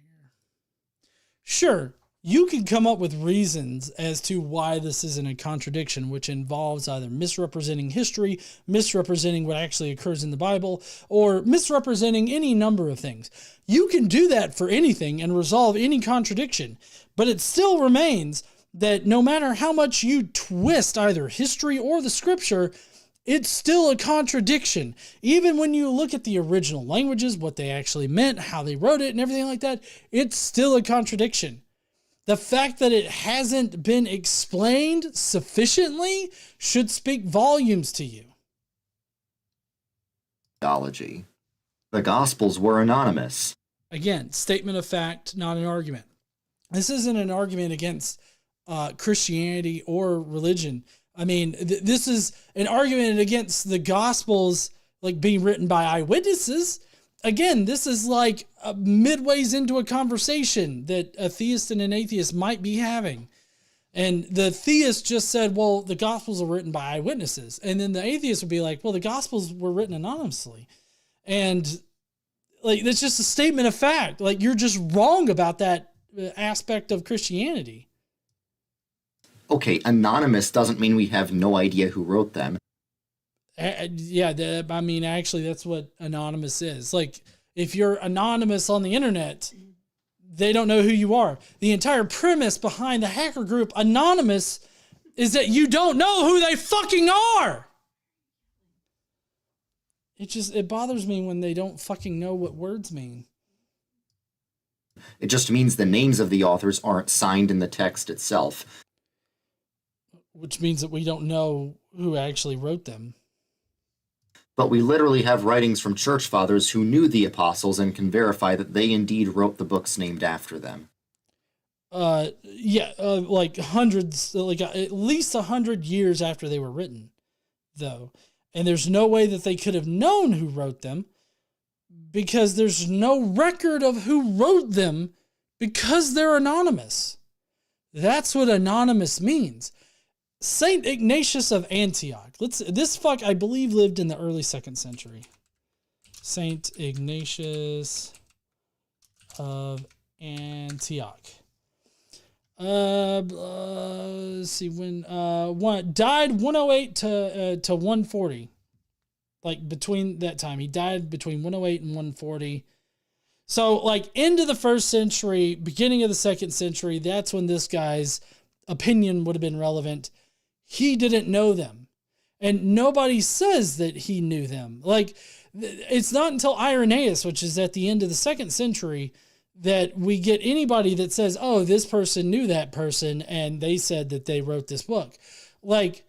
[SPEAKER 7] Sure, you can come up with reasons as to why this isn't a contradiction, which involves either misrepresenting history, misrepresenting what actually occurs in the Bible, or misrepresenting any number of things. You can do that for anything and resolve any contradiction, but it still remains that no matter how much you twist either history or the scripture, it's still a contradiction. Even when you look at the original languages, what they actually meant, how they wrote it, and everything like that, it's still a contradiction. The fact that it hasn't been explained sufficiently should speak volumes to you.
[SPEAKER 10] Theology. The Gospels were anonymous.
[SPEAKER 7] Again, statement of fact, not an argument. This isn't an argument against Christianity or religion. I mean, this is an argument against the Gospels like being written by eyewitnesses. Again, this is like midways into a conversation that a theist and an atheist might be having. And the theist just said, well, the Gospels are written by eyewitnesses. And then the atheist would be like, well, the Gospels were written anonymously. And like, that's just a statement of fact. Like, you're just wrong about that aspect of Christianity.
[SPEAKER 10] Okay, anonymous doesn't mean we have no idea who wrote them.
[SPEAKER 7] Yeah, I mean, actually, that's what anonymous is. Like, if you're anonymous on the internet, they don't know who you are. The entire premise behind the hacker group Anonymous is that you don't know who they fucking are. It bothers me when they don't fucking know what words mean.
[SPEAKER 10] It just means the names of the authors aren't signed in the text itself.
[SPEAKER 7] Which means that we don't know who actually wrote them.
[SPEAKER 10] But we literally have writings from church fathers who knew the apostles and can verify that they indeed wrote the books named after them.
[SPEAKER 7] Like hundreds, like at least 100 years after they were written, though. And there's no way that they could have known who wrote them because there's no record of who wrote them because they're anonymous. That's what anonymous means. Saint Ignatius of Antioch. I believe lived in the early 2nd century. Saint Ignatius of Antioch. Let's see when died 108 to 140. Like between that time, he died between 108 and 140. So like into the 1st century, beginning of the 2nd century, that's when this guy's opinion would have been relevant. He didn't know them, and nobody says that he knew them. Like it's not until Irenaeus, which is at the end of the 2nd century, that we get anybody that says, oh, this person knew that person and they said that they wrote this book. Like,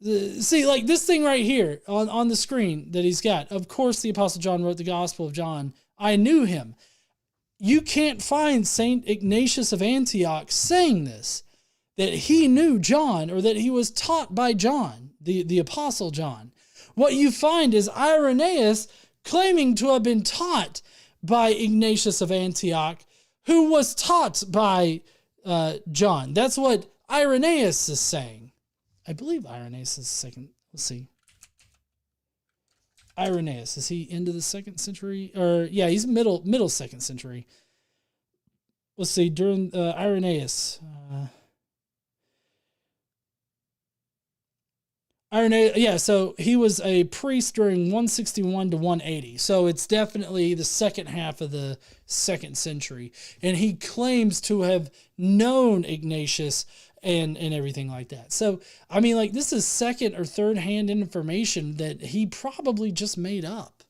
[SPEAKER 7] see, like this thing right here on the screen that he's got. Of course, the Apostle John wrote the Gospel of John. I knew him. You can't find Saint Ignatius of Antioch saying this, that he knew John or that he was taught by John, the Apostle John. What you find is Irenaeus claiming to have been taught by Ignatius of Antioch, who was taught by John. That's what Irenaeus is saying. I believe Irenaeus is second. Let's see. Irenaeus, is he into the 2nd century? Or yeah, he's middle 2nd century. Let's see, during Irenaeus. Irenaeus, yeah, so he was a priest during 161 to 180. So it's definitely the second half of the 2nd century. And he claims to have known Ignatius and everything like that. So, I mean, like, this is second or third hand information that he probably just made up.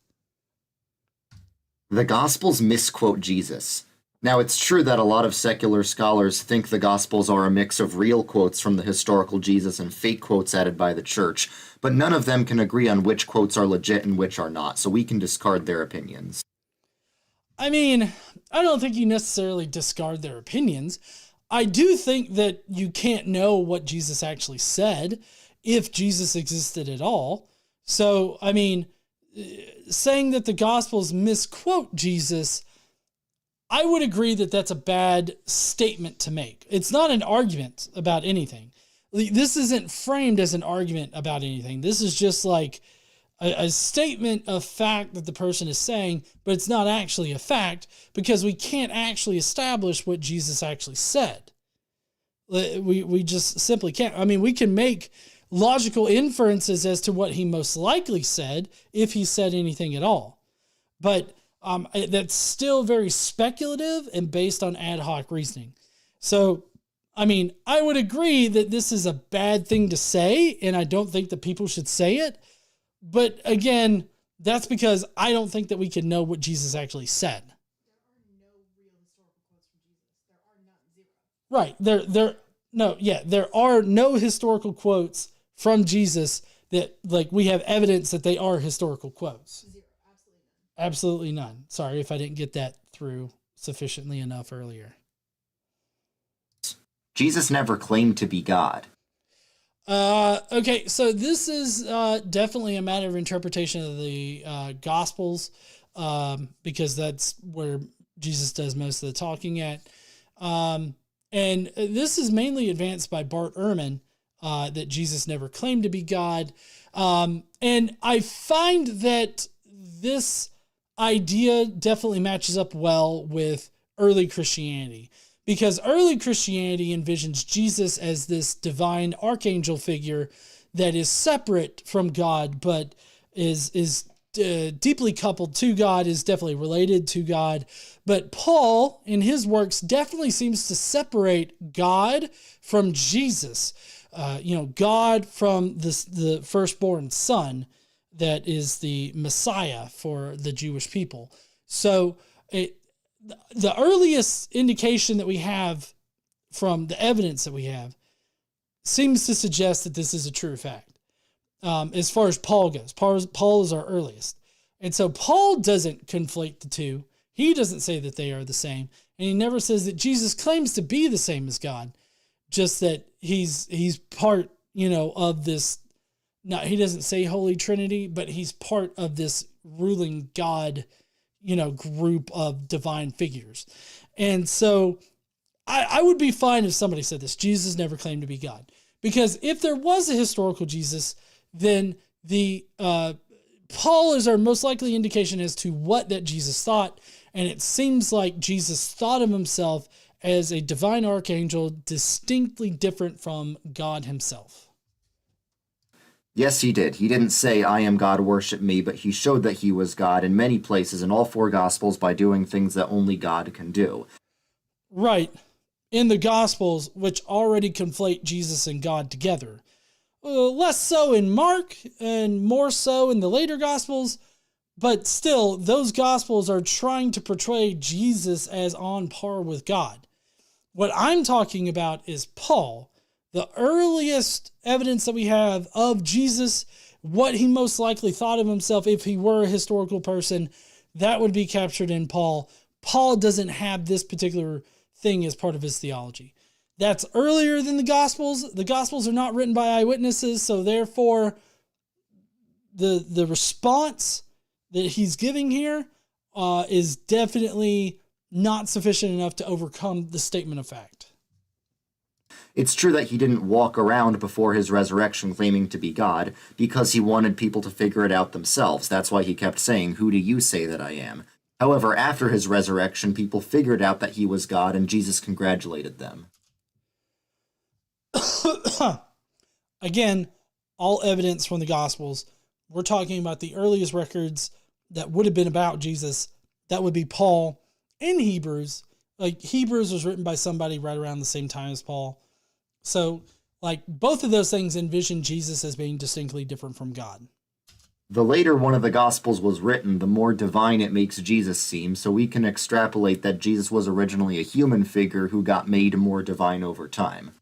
[SPEAKER 10] The Gospels misquote Jesus. Now, it's true that a lot of secular scholars think the Gospels are a mix of real quotes from the historical Jesus and fake quotes added by the church, but none of them can agree on which quotes are legit and which are not, so we can discard their opinions.
[SPEAKER 7] I mean, I don't think you necessarily discard their opinions. I do think that you can't know what Jesus actually said if Jesus existed at all. So, I mean, saying that the Gospels misquote Jesus, I would agree that that's a bad statement to make. It's not an argument about anything. This isn't framed as an argument about anything. This is just like a statement of fact that the person is saying, but it's not actually a fact because we can't actually establish what Jesus actually said. We just simply can't. I mean, we can make logical inferences as to what he most likely said if he said anything at all. But that's still very speculative and based on ad hoc reasoning. So, I mean, I would agree that this is a bad thing to say, and I don't think that people should say it. But again, that's because I don't think that we can know what Jesus actually said. Right. There are no historical quotes from Jesus that, like, we have evidence that they are historical quotes. Absolutely none. Sorry if I didn't get that through sufficiently enough earlier.
[SPEAKER 10] Jesus never claimed to be God.
[SPEAKER 7] Okay, so this is definitely a matter of interpretation of the Gospels, because that's where Jesus does most of the talking at. And this is mainly advanced by Bart Ehrman, that Jesus never claimed to be God. And I find that this idea definitely matches up well with early Christianity, because early Christianity envisions Jesus as this divine archangel figure that is separate from God, but is deeply coupled to God, is definitely related to God. But Paul, in his works, definitely seems to separate God from Jesus. God from the firstborn son that is the Messiah for the Jewish people. So the earliest indication that we have from the evidence that we have seems to suggest that this is a true fact. as far as Paul goes. Paul is our earliest. And so Paul doesn't conflate the two. He doesn't say that they are the same. And he never says that Jesus claims to be the same as God, just that he's part, of this. No, he doesn't say Holy Trinity, but he's part of this ruling God, group of divine figures. And so I would be fine if somebody said this. Jesus never claimed to be God. Because if there was a historical Jesus, then the Paul is our most likely indication as to what that Jesus thought. And it seems like Jesus thought of himself as a divine archangel, distinctly different from God himself.
[SPEAKER 10] Yes, he did. He didn't say, I am God, worship me, but he showed that he was God in many places in all 4 Gospels by doing things that only God can do.
[SPEAKER 7] Right. In the Gospels, which already conflate Jesus and God together. Less so in Mark and more so in the later Gospels, but still, those Gospels are trying to portray Jesus as on par with God. What I'm talking about is Paul. The earliest evidence that we have of Jesus, what he most likely thought of himself if he were a historical person, that would be captured in Paul. Paul doesn't have this particular thing as part of his theology. That's earlier than the Gospels. The Gospels are not written by eyewitnesses, so therefore the response that he's giving here is definitely not sufficient enough to overcome the statement of fact.
[SPEAKER 10] It's true that he didn't walk around before his resurrection claiming to be God, because he wanted people to figure it out themselves. That's why he kept saying, who do you say that I am? However, after his resurrection, people figured out that he was God, and Jesus congratulated them.
[SPEAKER 7] Again, all evidence from the Gospels. We're talking about the earliest records that would have been about Jesus. That would be Paul and Hebrews. Like, Hebrews was written by somebody right around the same time as Paul. So, both of those things envision Jesus as being distinctly different from God.
[SPEAKER 10] The later one of the Gospels was written, the more divine it makes Jesus seem, so we can extrapolate that Jesus was originally a human figure who got made more divine over time.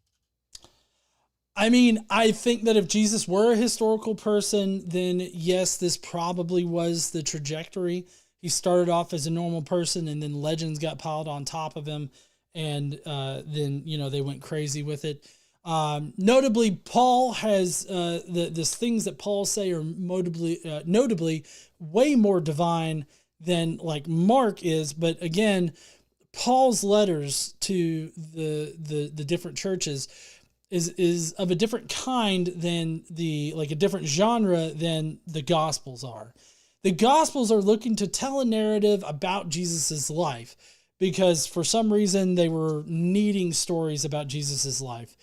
[SPEAKER 7] I mean, I think that if Jesus were a historical person, then yes, this probably was the trajectory. He started off as a normal person, and then legends got piled on top of him, and then, they went crazy with it. Notably, Paul has the things that Paul say are notably way more divine than Mark is. But again, Paul's letters to the different churches is of a different kind than a different genre than the Gospels are. The Gospels are looking to tell a narrative about Jesus's life, because for some reason they were needing stories about Jesus's life.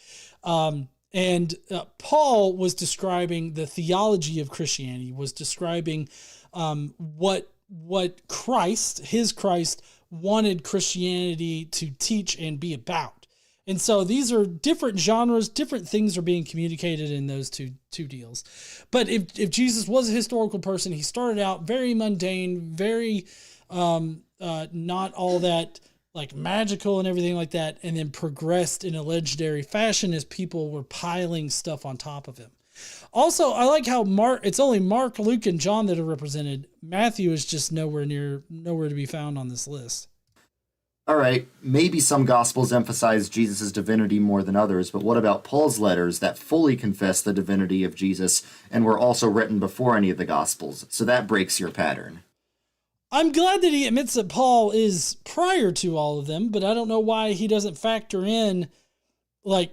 [SPEAKER 7] And Paul was describing the theology of Christianity, was describing what Christ, his Christ, wanted Christianity to teach and be about. And so these are different genres, different things are being communicated in those two deals. But if Jesus was a historical person, he started out very mundane, very not all that magical and everything like that, and then progressed in a legendary fashion as people were piling stuff on top of him. Also, I like how it's only Mark, Luke, and John that are represented. Matthew is just nowhere to be found on this list.
[SPEAKER 10] All right, maybe some Gospels emphasize Jesus' divinity more than others, but what about Paul's letters that fully confess the divinity of Jesus and were also written before any of the Gospels? So that breaks your pattern.
[SPEAKER 7] I'm glad that he admits that Paul is prior to all of them, but I don't know why he doesn't factor in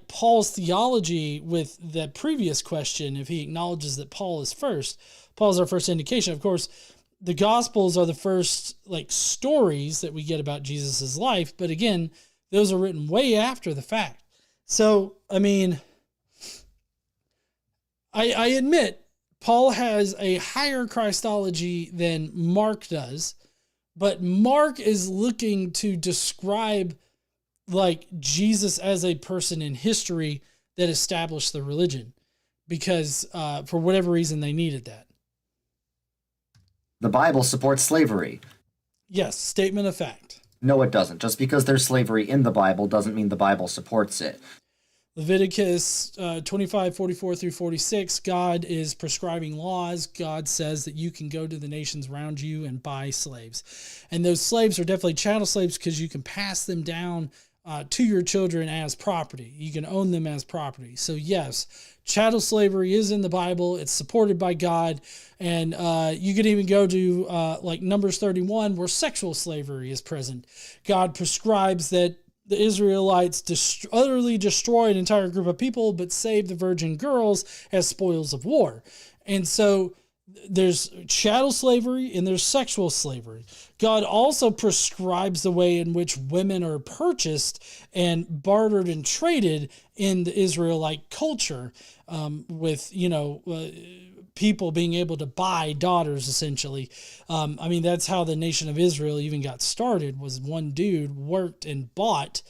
[SPEAKER 7] Paul's theology with the previous question if he acknowledges that Paul is first. Paul's our first indication. Of course, the Gospels are the first stories that we get about Jesus's life, but again, those are written way after the fact. So, I mean, I admit Paul has a higher Christology than Mark does, but Mark is looking to describe Jesus as a person in history that established the religion, because for whatever reason they needed that.
[SPEAKER 10] The Bible supports slavery.
[SPEAKER 7] Yes, statement of fact.
[SPEAKER 10] No, it doesn't. Just because there's slavery in the Bible doesn't mean the Bible supports it.
[SPEAKER 7] Leviticus 25:44-46, God is prescribing laws. God says that you can go to the nations around you and buy slaves. And those slaves are definitely chattel slaves because you can pass them down to your children as property. You can own them as property. So yes, chattel slavery is in the Bible. It's supported by God. And you could even go to like Numbers 31 where sexual slavery is present. God prescribes that the Israelites utterly destroy an entire group of people, but save the virgin girls as spoils of war. And so there's chattel slavery and there's sexual slavery. God also prescribes the way in which women are purchased and bartered and traded in the Israelite culture, with, people being able to buy daughters, essentially. I mean, that's how the nation of Israel even got started, was one dude worked and bought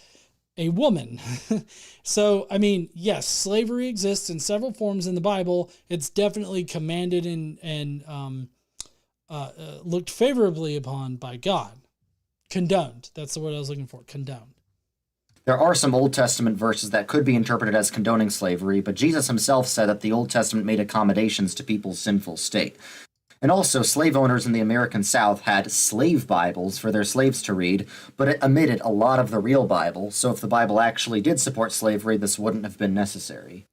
[SPEAKER 7] a woman. So, I mean, yes, slavery exists in several forms in the Bible. It's definitely commanded and looked favorably upon by God. Condoned. That's the word I was looking for. Condoned.
[SPEAKER 10] There are some Old Testament verses that could be interpreted as condoning slavery, but Jesus himself said that the Old Testament made accommodations to people's sinful state. And also, slave owners in the American South had slave Bibles for their slaves to read, but it omitted a lot of the real Bible, so if the Bible actually did support slavery, this wouldn't have been necessary.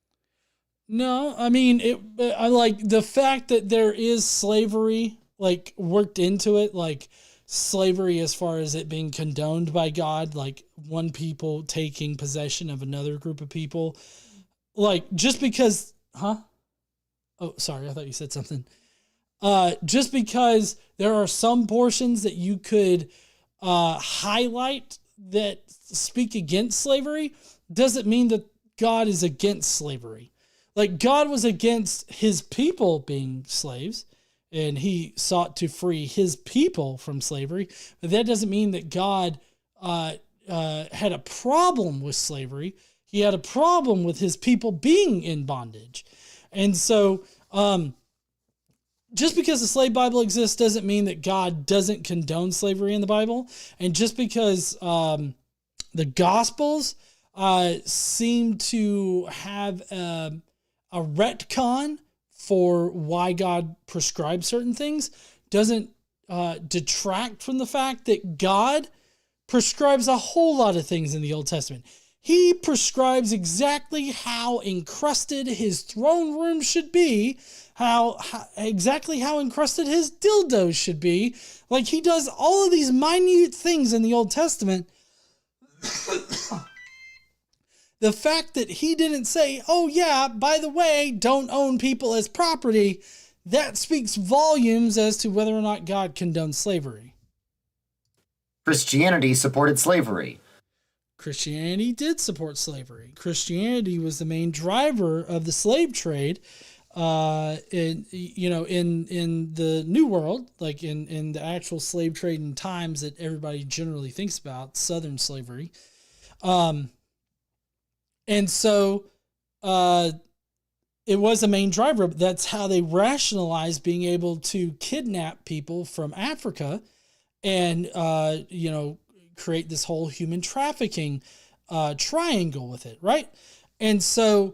[SPEAKER 7] No, I mean, I like the fact that there is slavery, like, worked into it, like, slavery as far as it being condoned by God, like one people taking possession of another group of people. Like, just because, Oh, sorry, I thought you said something. Just because there are some portions that you could highlight that speak against slavery doesn't mean that God is against slavery. Like, God was against his people being slaves, and he sought to free his people from slavery. But that doesn't mean that God had a problem with slavery. He had a problem with his people being in bondage. And so just because the slave Bible exists doesn't mean that God doesn't condone slavery in the Bible. And just because the Gospels seem to have a retcon for why God prescribes certain things doesn't detract from the fact that God prescribes a whole lot of things in the Old Testament. He prescribes exactly how encrusted his throne room should be, exactly how encrusted his dildos should be. Like, he does all of these minute things in the Old Testament. The fact that he didn't say, oh yeah, by the way, don't own people as property, that speaks volumes as to whether or not God condoned slavery.
[SPEAKER 10] Christianity supported slavery.
[SPEAKER 7] Christianity did support slavery. Christianity was the main driver of the slave trade in the New World, like in the actual slave trade in times that everybody generally thinks about, Southern slavery. And so it was a main driver. That's how they rationalized being able to kidnap people from Africa and, create this whole human trafficking triangle with it, right? And so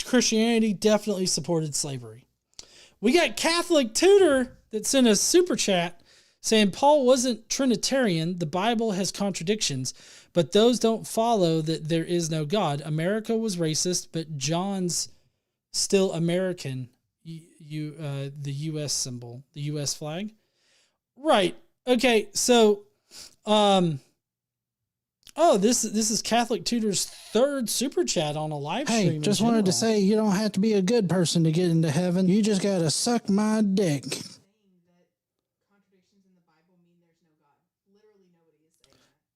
[SPEAKER 7] Christianity definitely supported slavery. We got Catholic Tutor that sent a super chat saying Paul wasn't Trinitarian. The Bible has contradictions, but those don't follow that there is no God. America was racist, but John's still American. The U.S. symbol, the U.S. flag. Right. Okay. So, this is Catholic Tutor's third super chat on a live stream.
[SPEAKER 8] Hey, just wanted to say you don't have to be a good person to get into heaven. You just got to suck my dick.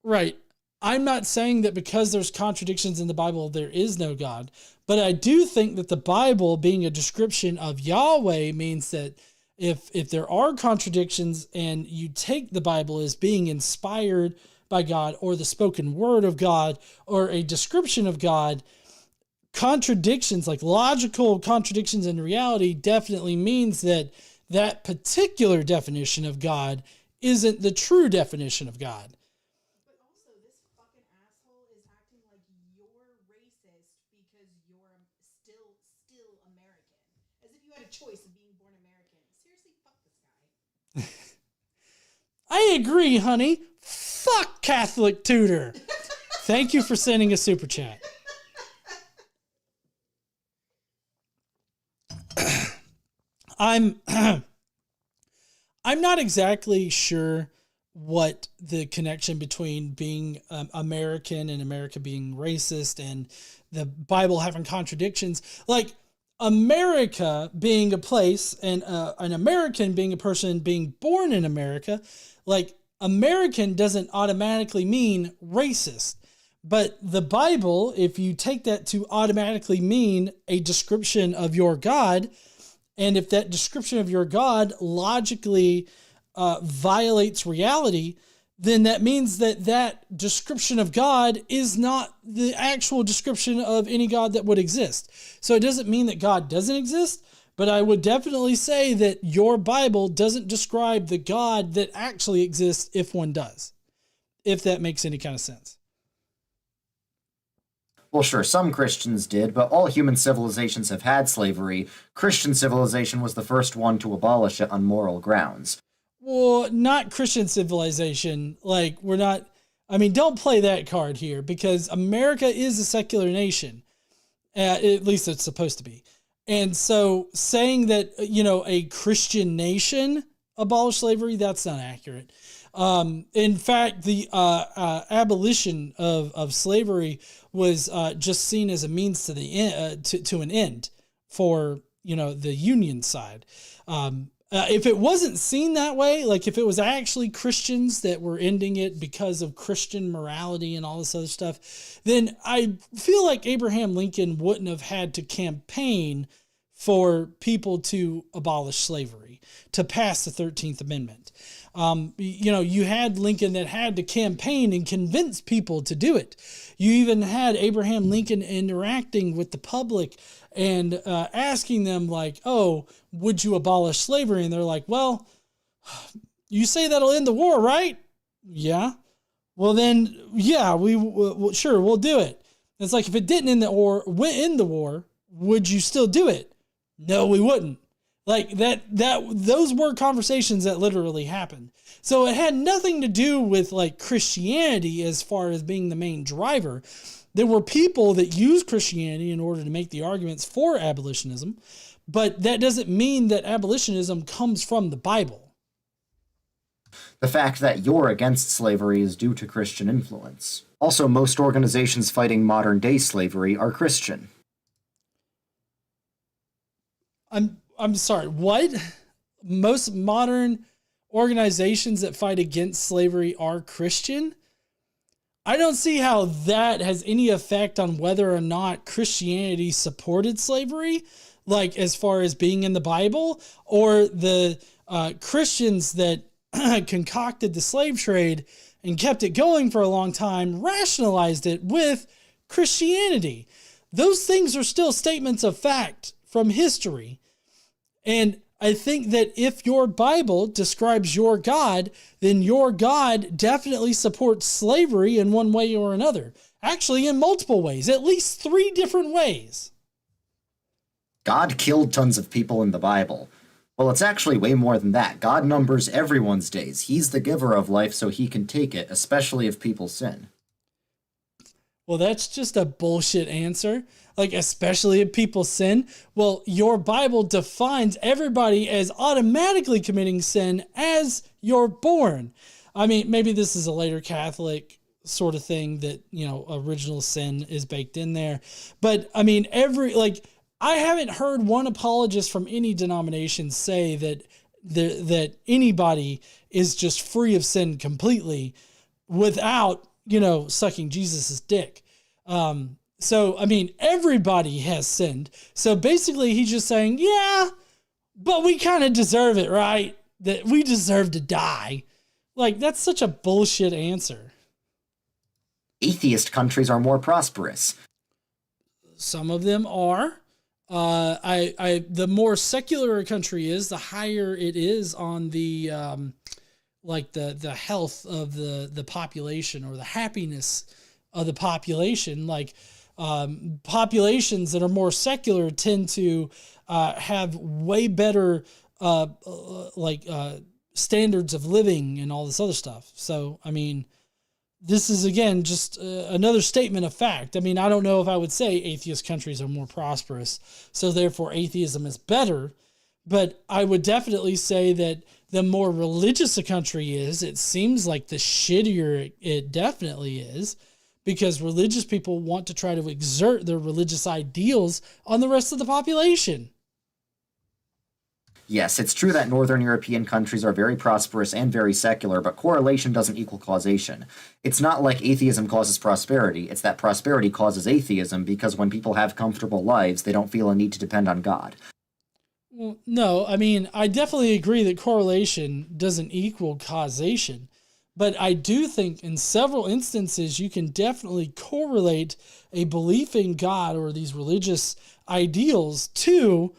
[SPEAKER 7] Right. I'm not saying that because there's contradictions in the Bible, there is no God. But I do think that the Bible, being a description of Yahweh, means that if there are contradictions and you take the Bible as being inspired by God or the spoken word of God or a description of God, contradictions, like logical contradictions in reality, definitely means that that particular definition of God isn't the true definition of God.
[SPEAKER 9] But also, this fucking asshole is acting like
[SPEAKER 7] I agree, honey. Fuck Catholic tutor. Thank you for sending a super chat. I'm not exactly sure what the connection between being American and America being racist and the Bible having contradictions. Like, America being a place and an American being a person being born in America, like, American doesn't automatically mean racist. But the Bible, if you take that to automatically mean a description of your God, and if that description of your God logically violates reality, then that means that that description of God is not the actual description of any God that would exist. So it doesn't mean that God doesn't exist, but I would definitely say that your Bible doesn't describe the God that actually exists if one does, if that makes any kind of sense.
[SPEAKER 10] Well, sure, some Christians did, but all human civilizations have had slavery. Christian civilization was the first one to abolish it on moral grounds.
[SPEAKER 7] Well, not Christian civilization. Like, we're not, I mean, don't play that card here, because America is a secular nation. At least it's supposed to be. And so saying that, you know, a Christian nation abolished slavery, that's not accurate. In fact, the abolition of slavery was just seen as a means to the end, to an end for, you know, the Union side. If it wasn't seen that way, like if it was actually Christians that were ending it because of Christian morality and all this other stuff, then I feel like Abraham Lincoln wouldn't have had to campaign for people to abolish slavery, to pass the 13th Amendment. You know, you had Lincoln that had to campaign and convince people to do it. You even had Abraham Lincoln interacting with the public and asking them like, oh, would you abolish slavery? And they're like, well, you say that'll end the war, right? Yeah. Well, then, yeah, sure, we'll do it. It's like, if it didn't end the war, would you still do it? No, we wouldn't. Like those were conversations that literally happened. So it had nothing to do with like Christianity as far as being the main driver. There were people that used Christianity in order to make the arguments for abolitionism, but that doesn't mean that abolitionism comes from the Bible.
[SPEAKER 10] The fact that you're against slavery is due to Christian influence. Also, most organizations fighting modern-day slavery are Christian.
[SPEAKER 7] I'm sorry, what? Most modern organizations that fight against slavery are Christian? I don't see how that has any effect on whether or not Christianity supported slavery, like as far as being in the Bible, or the Christians that concocted the slave trade and kept it going for a long time rationalized it with Christianity. Those things are still statements of fact from history. And I think that if your Bible describes your God, then your God definitely supports slavery in one way or another. Actually, in multiple ways, at least 3 different ways.
[SPEAKER 10] God killed tons of people in the Bible. Well, it's actually way more than that. God numbers everyone's days. He's the giver of life, so he can take it, especially if people sin.
[SPEAKER 7] Well, that's just a bullshit answer. Like, especially if people sin. Well, your Bible defines everybody as automatically committing sin as you're born. I mean, maybe this is a later Catholic sort of thing that, you know, original sin is baked in there. But I mean, I haven't heard one apologist from any denomination say that anybody is just free of sin completely without, you know, sucking Jesus's dick. So, I mean, everybody has sinned. So basically he's just saying, yeah, but we kind of deserve it, right? That we deserve to die. Like, that's such a bullshit answer.
[SPEAKER 10] Atheist countries are more prosperous.
[SPEAKER 7] Some of them are. The more secular a country is, the higher it is on the, like the health of the population or the happiness of the population. Like, populations that are more secular tend to have way better standards of living and all this other stuff. So, I mean, this is, again, just another statement of fact. I mean, I don't know if I would say atheist countries are more prosperous, so therefore atheism is better, but I would definitely say that the more religious a country is, it seems like the shittier it definitely is, because religious people want to try to exert their religious ideals on the rest of the population.
[SPEAKER 10] Yes, it's true that Northern European countries are very prosperous and very secular, but correlation doesn't equal causation. It's not like atheism causes prosperity, it's that prosperity causes atheism, because when people have comfortable lives, they don't feel a need to depend on God.
[SPEAKER 7] Well, no, I mean, I definitely agree that correlation doesn't equal causation, but I do think in several instances you can definitely correlate a belief in God or these religious ideals to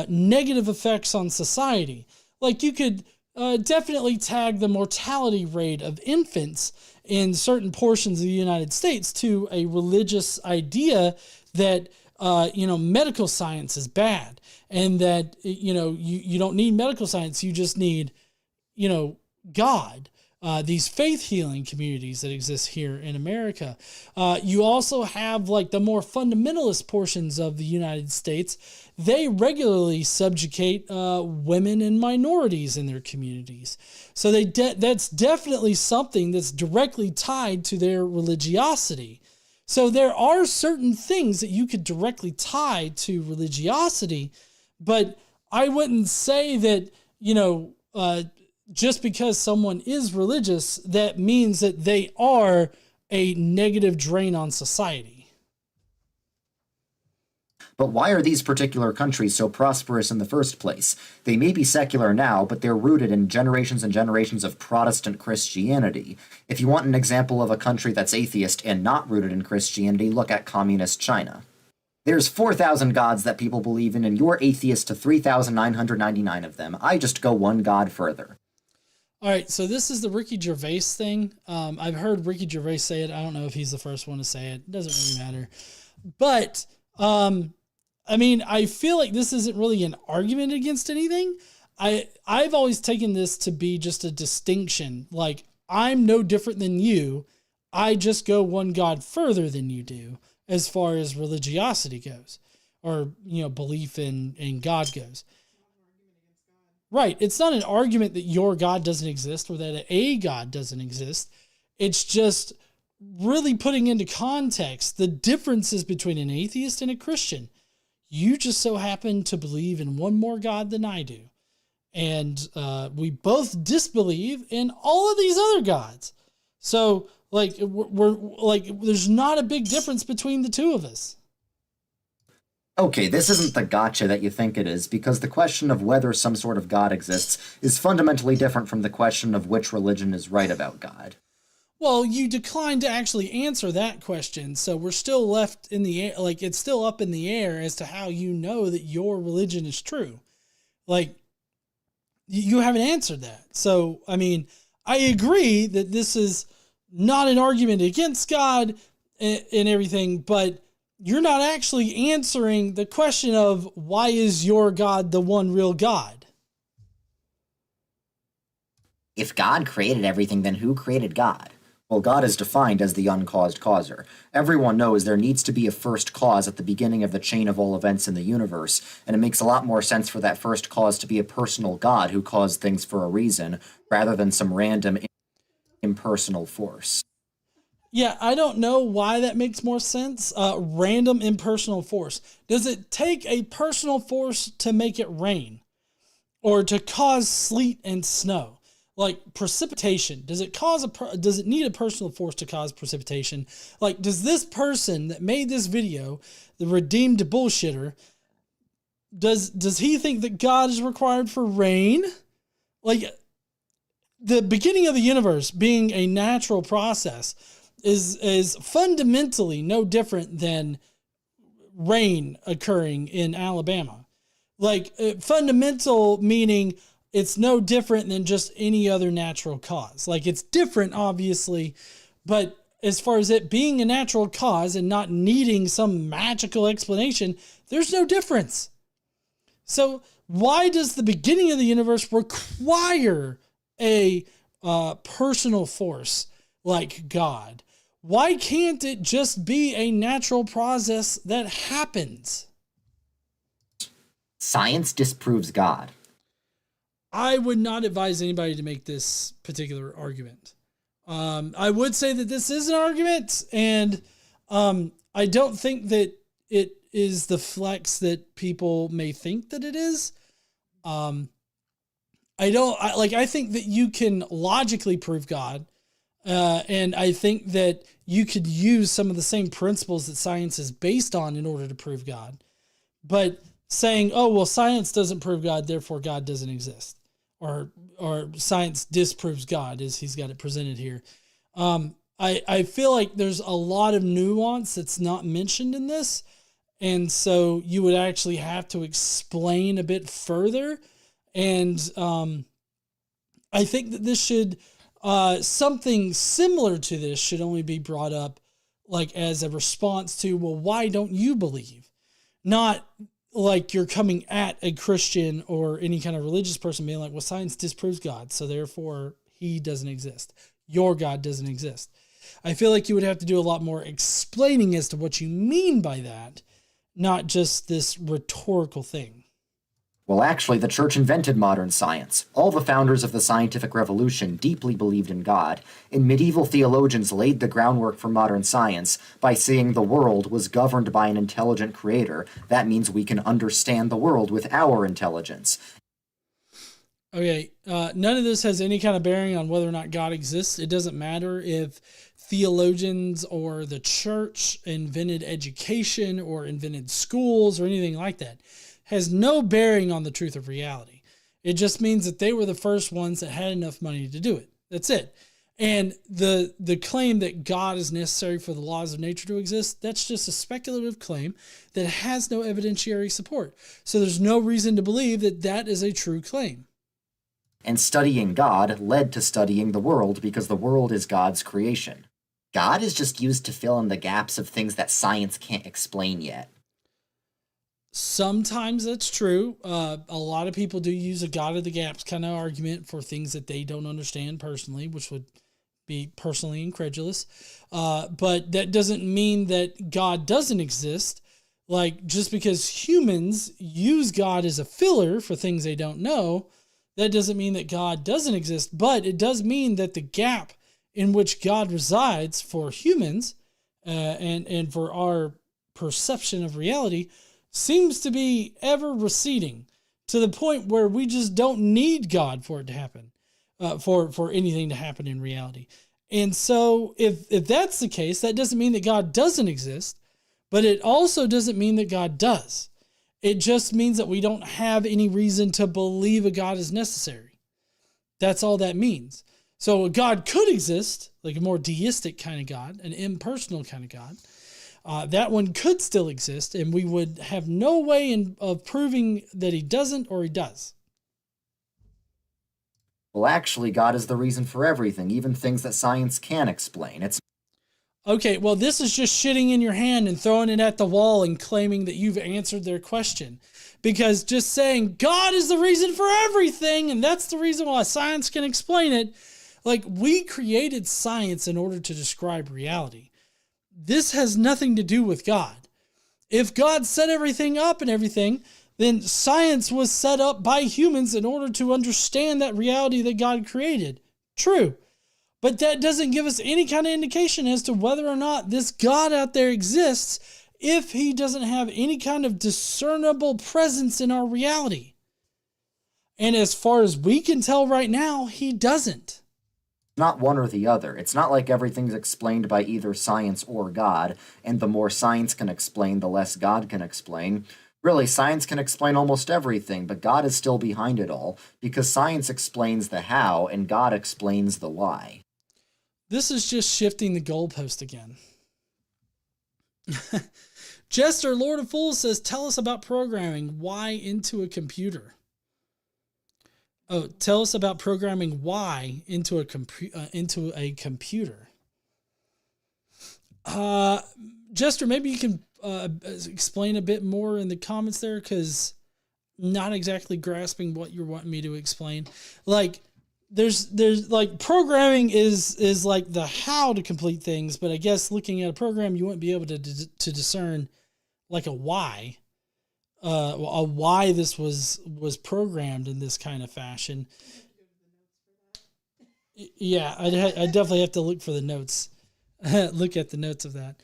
[SPEAKER 7] negative effects on society. Like, you could definitely tag the mortality rate of infants in certain portions of the United States to a religious idea that, medical science is bad, and that, you don't need medical science, you just need, God. These faith healing communities that exist here in America. You also have, like, the more fundamentalist portions of the United States. They regularly subjugate women and minorities in their communities. So that's definitely something that's directly tied to their religiosity. So there are certain things that you could directly tie to religiosity, but I wouldn't say that, just because someone is religious, that means that they are a negative drain on society.
[SPEAKER 10] But why are these particular countries so prosperous in the first place? They may be secular now, but they're rooted in generations and generations of Protestant Christianity. If you want an example of a country that's atheist and not rooted in Christianity, look at communist China. There's 4,000 gods that people believe in, and you're atheist to 3,999 of them. I just go one god further.
[SPEAKER 7] All right, so this is the Ricky Gervais thing. I've heard Ricky Gervais say it. I don't know if he's the first one to say it. It doesn't really matter. But, I mean, I feel like this isn't really an argument against anything. I've always taken this to be just a distinction. Like, I'm no different than you. I just go one God further than you do as far as religiosity goes, or, belief in God goes. Right. It's not an argument that your God doesn't exist or that a God doesn't exist. It's just really putting into context the differences between an atheist and a Christian. You just so happen to believe in one more God than I do. And we both disbelieve in all of these other gods. So, like, we're like, there's not a big difference between the two of us.
[SPEAKER 10] Okay, this isn't the gotcha that you think it is, because the question of whether some sort of God exists is fundamentally different from the question of which religion is right about God.
[SPEAKER 7] Well, you declined to actually answer that question, so we're still left in the air, like, it's still up in the air as to how you know that your religion is true. Like, you haven't answered that. So, I mean, I agree that this is not an argument against God and everything, but you're not actually answering the question of why is your God the one real God?
[SPEAKER 10] If God created everything, then who created God? Well, God is defined as the uncaused causer. Everyone knows there needs to be a first cause at the beginning of the chain of all events in the universe, and it makes a lot more sense for that first cause to be a personal God who caused things for a reason, rather than some random impersonal force.
[SPEAKER 7] Yeah, I don't know why that makes more sense. Random impersonal force. Does it take a personal force to make it rain? Or to cause sleet and snow? Like precipitation. Does it need a personal force to cause precipitation? Like, does this person that made this video, the redeemed bullshitter, does he think that God is required for rain? Like, the beginning of the universe being a natural process is fundamentally no different than rain occurring in Alabama. Like, fundamental meaning it's no different than just any other natural cause. Like, it's different, obviously, but as far as it being a natural cause and not needing some magical explanation, there's no difference. So Why does the beginning of the universe require a personal force like God? Why can't it just be a natural process that happens?
[SPEAKER 10] Science disproves God.
[SPEAKER 7] I would not advise anybody to make this particular argument. I would say that this is an argument, and I don't think that it is the flex that people may think that it is. I think that you can logically prove God. And I think that you could use some of the same principles that science is based on in order to prove God. But saying, oh, well, science doesn't prove God, therefore God doesn't exist. Or science disproves God, as he's got it presented here. I feel like there's a lot of nuance that's not mentioned in this. And so you would actually have to explain a bit further. And I think that this should, something similar to this should only be brought up like as a response to, well, why don't you believe? Not like you're coming at a Christian or any kind of religious person being like, well, science disproves God, so therefore he doesn't exist. Your God doesn't exist. I feel like you would have to do a lot more explaining as to what you mean by that, not just this rhetorical thing.
[SPEAKER 10] Well, actually, the church invented modern science. All the founders of the scientific revolution deeply believed in God, and medieval theologians laid the groundwork for modern science by saying the world was governed by an intelligent creator. That means we can understand the world with our intelligence.
[SPEAKER 7] Okay, none of this has any kind of bearing on whether or not God exists. It doesn't matter if theologians or the church invented education or invented schools or anything like that. It has no bearing on the truth of reality. It just means that they were the first ones that had enough money to do it. That's it. And the claim that God is necessary for the laws of nature to exist, that's just a speculative claim that has no evidentiary support. So there's no reason to believe that that is a true claim.
[SPEAKER 10] And studying God led to studying the world because the world is God's creation. God is just used to fill in the gaps of things that science can't explain yet.
[SPEAKER 7] Sometimes that's true. A lot of people do use a God of the gaps kind of argument for things that they don't understand personally, which would be personally incredulous. But that doesn't mean that God doesn't exist. Like, just because humans use God as a filler for things they don't know, that doesn't mean that God doesn't exist. But it does mean that the gap in which God resides for humans and for our perception of reality seems to be ever receding to the point where we just don't need God for it to happen, for anything to happen in reality. And so if that's the case, that doesn't mean that God doesn't exist, but it also doesn't mean that God does. It just means that we don't have any reason to believe a God is necessary. That's all that means. So a God could exist, like a more deistic kind of God, an impersonal kind of God. That one could still exist, and we would have no way of proving that he doesn't or he does.
[SPEAKER 10] Well, actually, God is the reason for everything, even things that science can't explain. It's
[SPEAKER 7] okay, well, this is just shitting in your hand and throwing it at the wall and claiming that you've answered their question. Because just saying God is the reason for everything, and that's the reason why science can explain it, like, we created science in order to describe reality. This has nothing to do with God. If God set everything up and everything, then science was set up by humans in order to understand that reality that God created. True. But that doesn't give us any kind of indication as to whether or not this God out there exists if he doesn't have any kind of discernible presence in our reality. And as far as we can tell right now, he doesn't.
[SPEAKER 10] not one or the other. It's not like everything's explained by either science or God, and the more science can explain, the less God can explain. Really, science can explain almost everything, but God is still behind it all, because science explains the how, and God explains the why.
[SPEAKER 7] This is just shifting the goalpost again. Jester, Lord of Fools, says, tell us about programming Y into a computer. Oh, tell us about programming Y into a computer. Jester, maybe you can explain a bit more in the comments there, because not exactly grasping what you're wanting me to explain. Like, there's like programming is like the how to complete things, but I guess looking at a program, you wouldn't be able to discern like a why this was programmed in this kind of fashion. Yeah, I definitely have to look for the notes, look at the notes of that.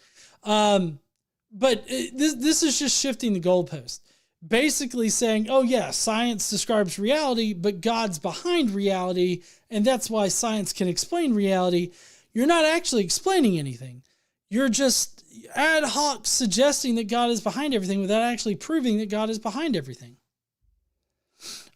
[SPEAKER 7] But this is just shifting the goalpost. Basically saying, oh yeah, science describes reality, but God's behind reality, and that's why science can explain reality. You're not actually explaining anything. You're just ad hoc suggesting that God is behind everything without actually proving that God is behind everything.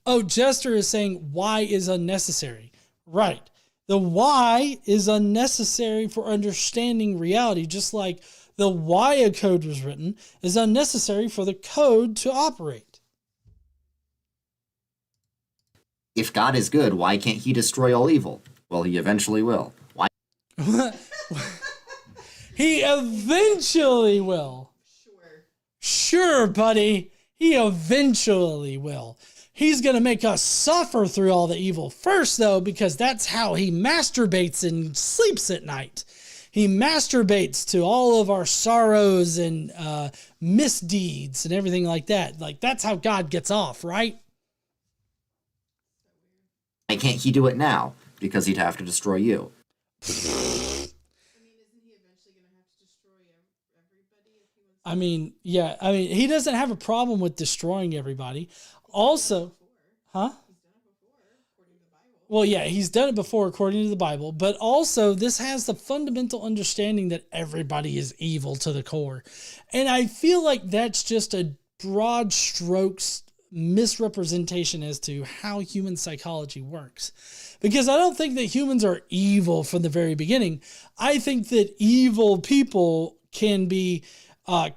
[SPEAKER 7] Oh, Jester is saying why is unnecessary. Right. The why is unnecessary for understanding reality, just like the why a code was written is unnecessary for the code to operate.
[SPEAKER 10] If God is good, why can't he destroy all evil? Well, he eventually will. Why?
[SPEAKER 7] He eventually will. Sure, buddy. He eventually will. He's going to make us suffer through all the evil first, though, because that's how he masturbates and sleeps at night. He masturbates to all of our sorrows and misdeeds and everything like that. Like, that's how God gets off, right?
[SPEAKER 10] Why can't he do it now? Because he'd have to destroy you.
[SPEAKER 7] I mean, yeah. I mean, he doesn't have a problem with destroying everybody. Also, huh? Well, yeah, he's done it before according to the Bible, but also this has the fundamental understanding that everybody is evil to the core. And I feel like that's just a broad strokes misrepresentation as to how human psychology works. Because I don't think that humans are evil from the very beginning. I think that evil people can be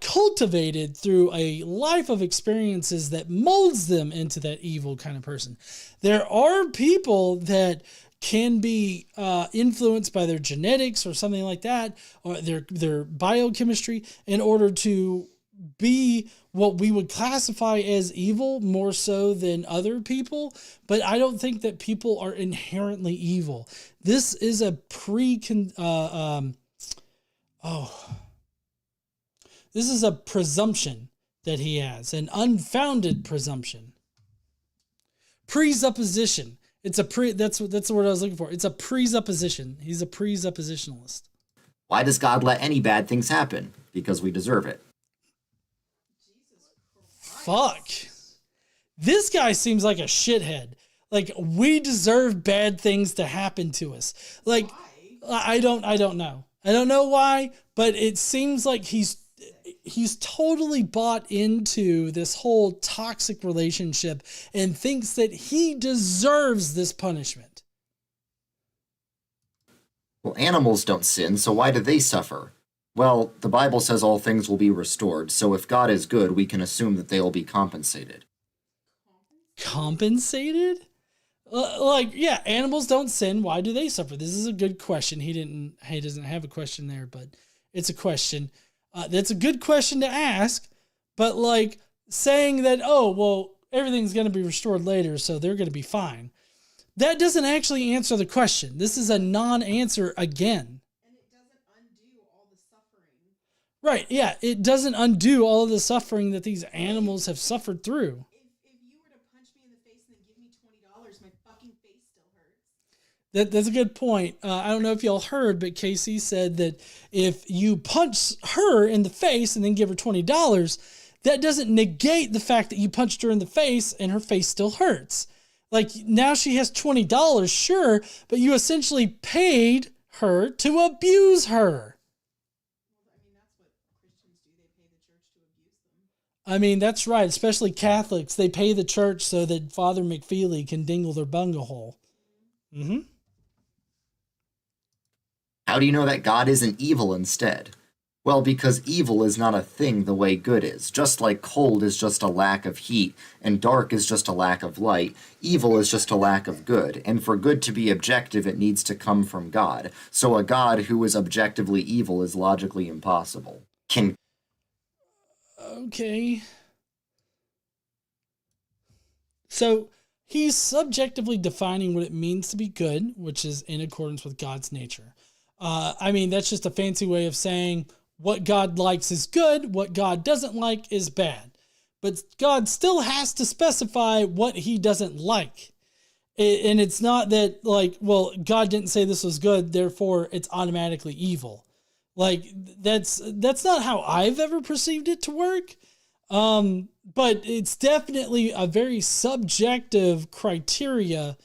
[SPEAKER 7] cultivated through a life of experiences that molds them into that evil kind of person. There are people that can be influenced by their genetics or something like that, or their biochemistry, in order to be what we would classify as evil more so than other people. But I don't think that people are inherently evil. This is a this is a presumption that he has, an unfounded presumption. Presupposition. It's a that's the word I was looking for. It's a presupposition. He's a presuppositionalist.
[SPEAKER 10] Why does God let any bad things happen? Because we deserve it.
[SPEAKER 7] Fuck. This guy seems like a shithead. Like, we deserve bad things to happen to us. Like, why? I don't know. I don't know why, but it seems like he's totally bought into this whole toxic relationship and thinks that he deserves this punishment.
[SPEAKER 10] Well, animals don't sin, so why do they suffer? Well, the Bible says all things will be restored, so if God is good, we can assume that they will be compensated.
[SPEAKER 7] Compensated? Yeah, animals don't sin. Why do they suffer? This is a good question. He doesn't have a question there, but it's a question. That's a good question to ask, but like saying that, oh, well, everything's going to be restored later, so they're going to be fine. That doesn't actually answer the question. This is a non-answer again.
[SPEAKER 9] And it doesn't undo all the suffering.
[SPEAKER 7] Right, yeah, it doesn't undo all of the suffering that these animals have suffered through.
[SPEAKER 9] If you were to punch me in the face and then give me $20, my fucking face still hurts.
[SPEAKER 7] That's a good point. I don't know if y'all heard, but Casey said that if you punch her in the face and then give her $20, that doesn't negate the fact that you punched her in the face and her face still hurts. Like, now she has $20, sure, but you essentially paid her to abuse her.
[SPEAKER 9] Well, I mean, that's what Christians do. They pay the church to abuse them.
[SPEAKER 7] I mean, that's right. Especially Catholics. They pay the church so that Father McFeely can dingle their bungahole. Mm-hmm.
[SPEAKER 10] How do you know that God isn't evil instead? Well, because evil is not a thing the way good is. Just like cold is just a lack of heat, and dark is just a lack of light, evil is just a lack of good. And for good to be objective, it needs to come from God. So a God who is objectively evil is logically impossible.
[SPEAKER 7] Okay. So he's subjectively defining what it means to be good, which is in accordance with God's nature. I mean, that's just a fancy way of saying what God likes is good, what God doesn't like is bad. But God still has to specify what he doesn't like. And it's not that like, well, God didn't say this was good, therefore it's automatically evil. Like that's not how I've ever perceived it to work. But it's definitely a very subjective criteria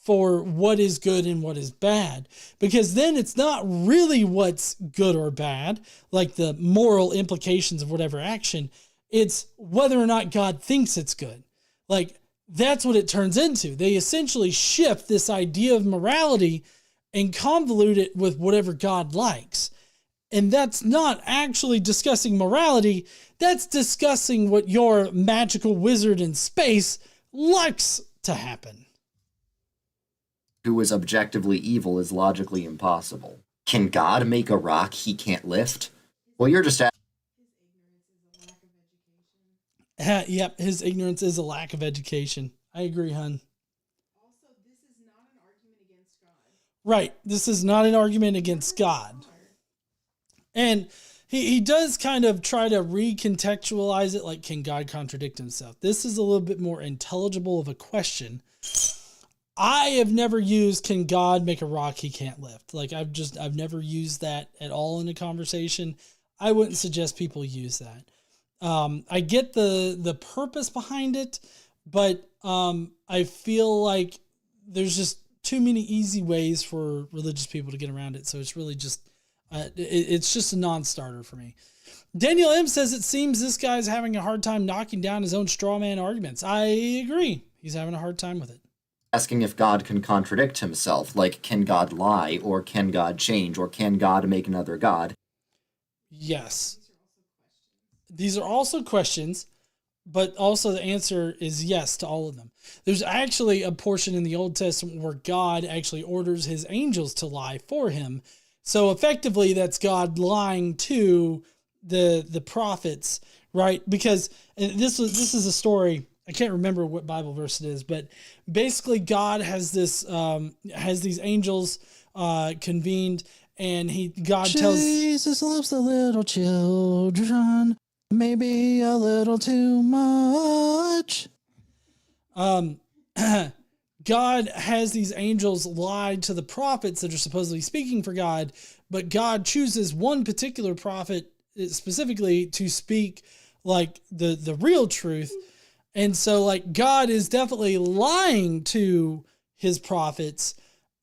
[SPEAKER 7] for what is good and what is bad, because then it's not really what's good or bad, like the moral implications of whatever action. It's whether or not God thinks it's good. Like that's what it turns into. They essentially shift this idea of morality and convolute it with whatever God likes. And that's not actually discussing morality. That's discussing what your magical wizard in space likes to happen.
[SPEAKER 10] Who is objectively evil is logically impossible. Can God make a rock he can't lift? Well, you're just
[SPEAKER 7] Yep, his ignorance is a lack of education. I agree, hun.
[SPEAKER 9] Also, this is not an argument against God.
[SPEAKER 7] Right, this is not an argument against God. And he does kind of try to recontextualize it, like, can God contradict himself? This is a little bit more intelligible of a question. I have never used, can God make a rock he can't lift? Like, I've never used that at all in a conversation. I wouldn't suggest people use that. I get the purpose behind it, but I feel like there's just too many easy ways for religious people to get around it. So it's really just, it's just a non-starter for me. Daniel M says it seems this guy's having a hard time knocking down his own straw man arguments. I agree. He's having a hard time with it.
[SPEAKER 10] asking if God can contradict himself, like can God lie, or can God change, or can God make another God?
[SPEAKER 7] Yes. These are also questions, but also the answer is yes to all of them. There's actually a portion in the Old Testament where God actually orders his angels to lie for him. So effectively that's God lying to the prophets, right? Because this is a story, I can't remember what Bible verse it is, but basically God has these angels convened, and God tells
[SPEAKER 8] Jesus loves the little children, maybe a little too much.
[SPEAKER 7] God has these angels lie to the prophets that are supposedly speaking for God, but God chooses one particular prophet specifically to speak like the real truth. And so like God is definitely lying to his prophets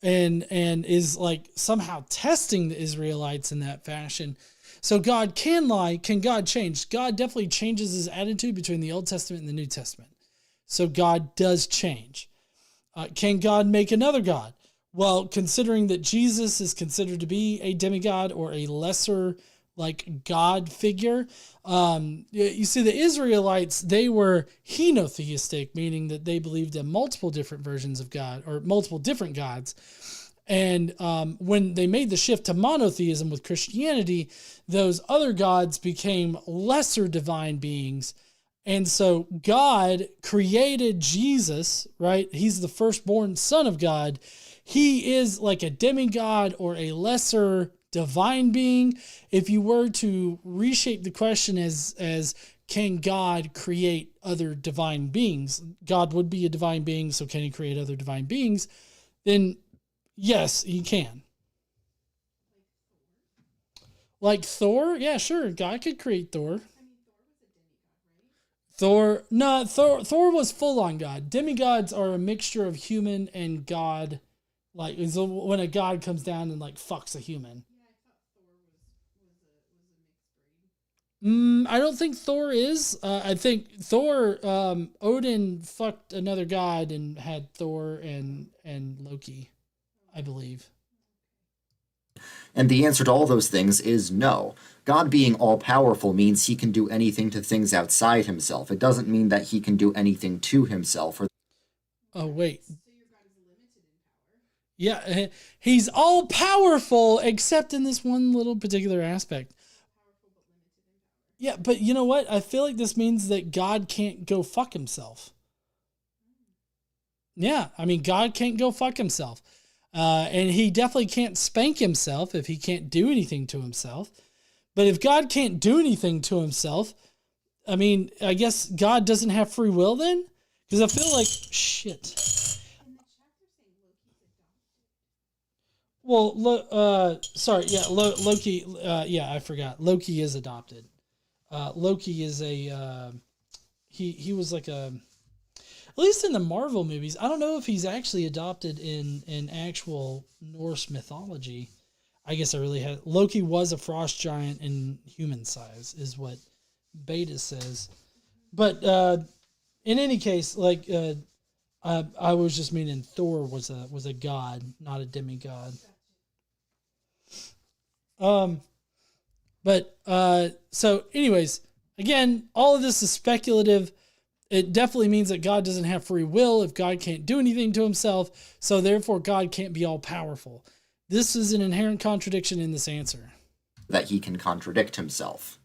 [SPEAKER 7] and is like somehow testing the Israelites in that fashion. So God can lie. Can God change? God definitely changes his attitude between the Old Testament and the New Testament. So God does change. Can God make another God? Well, considering that Jesus is considered to be a demigod or a lesser like God figure, you see the Israelites, they were henotheistic, meaning that they believed in multiple different versions of God or multiple different gods. And when they made the shift to monotheism with Christianity, those other gods became lesser divine beings. And so God created Jesus, right? He's the firstborn son of God. He is like a demigod or a lesser divine being. If you were to reshape the question as can God create other divine beings? God would be a divine being, so can he create other divine beings? Then yes, he can. Like Thor? Yeah, sure. God could create Thor. Thor was full on God. Demigods are a mixture of human and God. Like is when a god comes down and like fucks a human. I don't think Thor is. I think Thor, Odin fucked another god and had Thor and Loki, I believe.
[SPEAKER 10] And the answer to all those things is no. God being all-powerful means he can do anything to things outside himself. It doesn't mean that he can do anything to himself.
[SPEAKER 7] Oh, wait. Yeah, he's all-powerful except in this one little particular aspect. Yeah, but you know what? I feel like this means that God can't go fuck himself. Yeah, I mean, God can't go fuck himself. And he definitely can't spank himself if he can't do anything to himself. But if God can't do anything to himself, I mean, I guess God doesn't have free will then? Because I feel like, shit. Well, Loki, I forgot. Loki is adopted. Loki is he was like at least in the Marvel movies, I don't know if he's actually adopted in actual Norse mythology. I guess Loki was a frost giant in human size, is what Beta says. But in any case, like I was just meaning Thor was a god, not a demigod. So anyways, again, all of this is speculative. It definitely means that God doesn't have free will if God can't do anything to himself, so therefore God can't be all powerful. This is an inherent contradiction in this answer.
[SPEAKER 10] That he can contradict himself.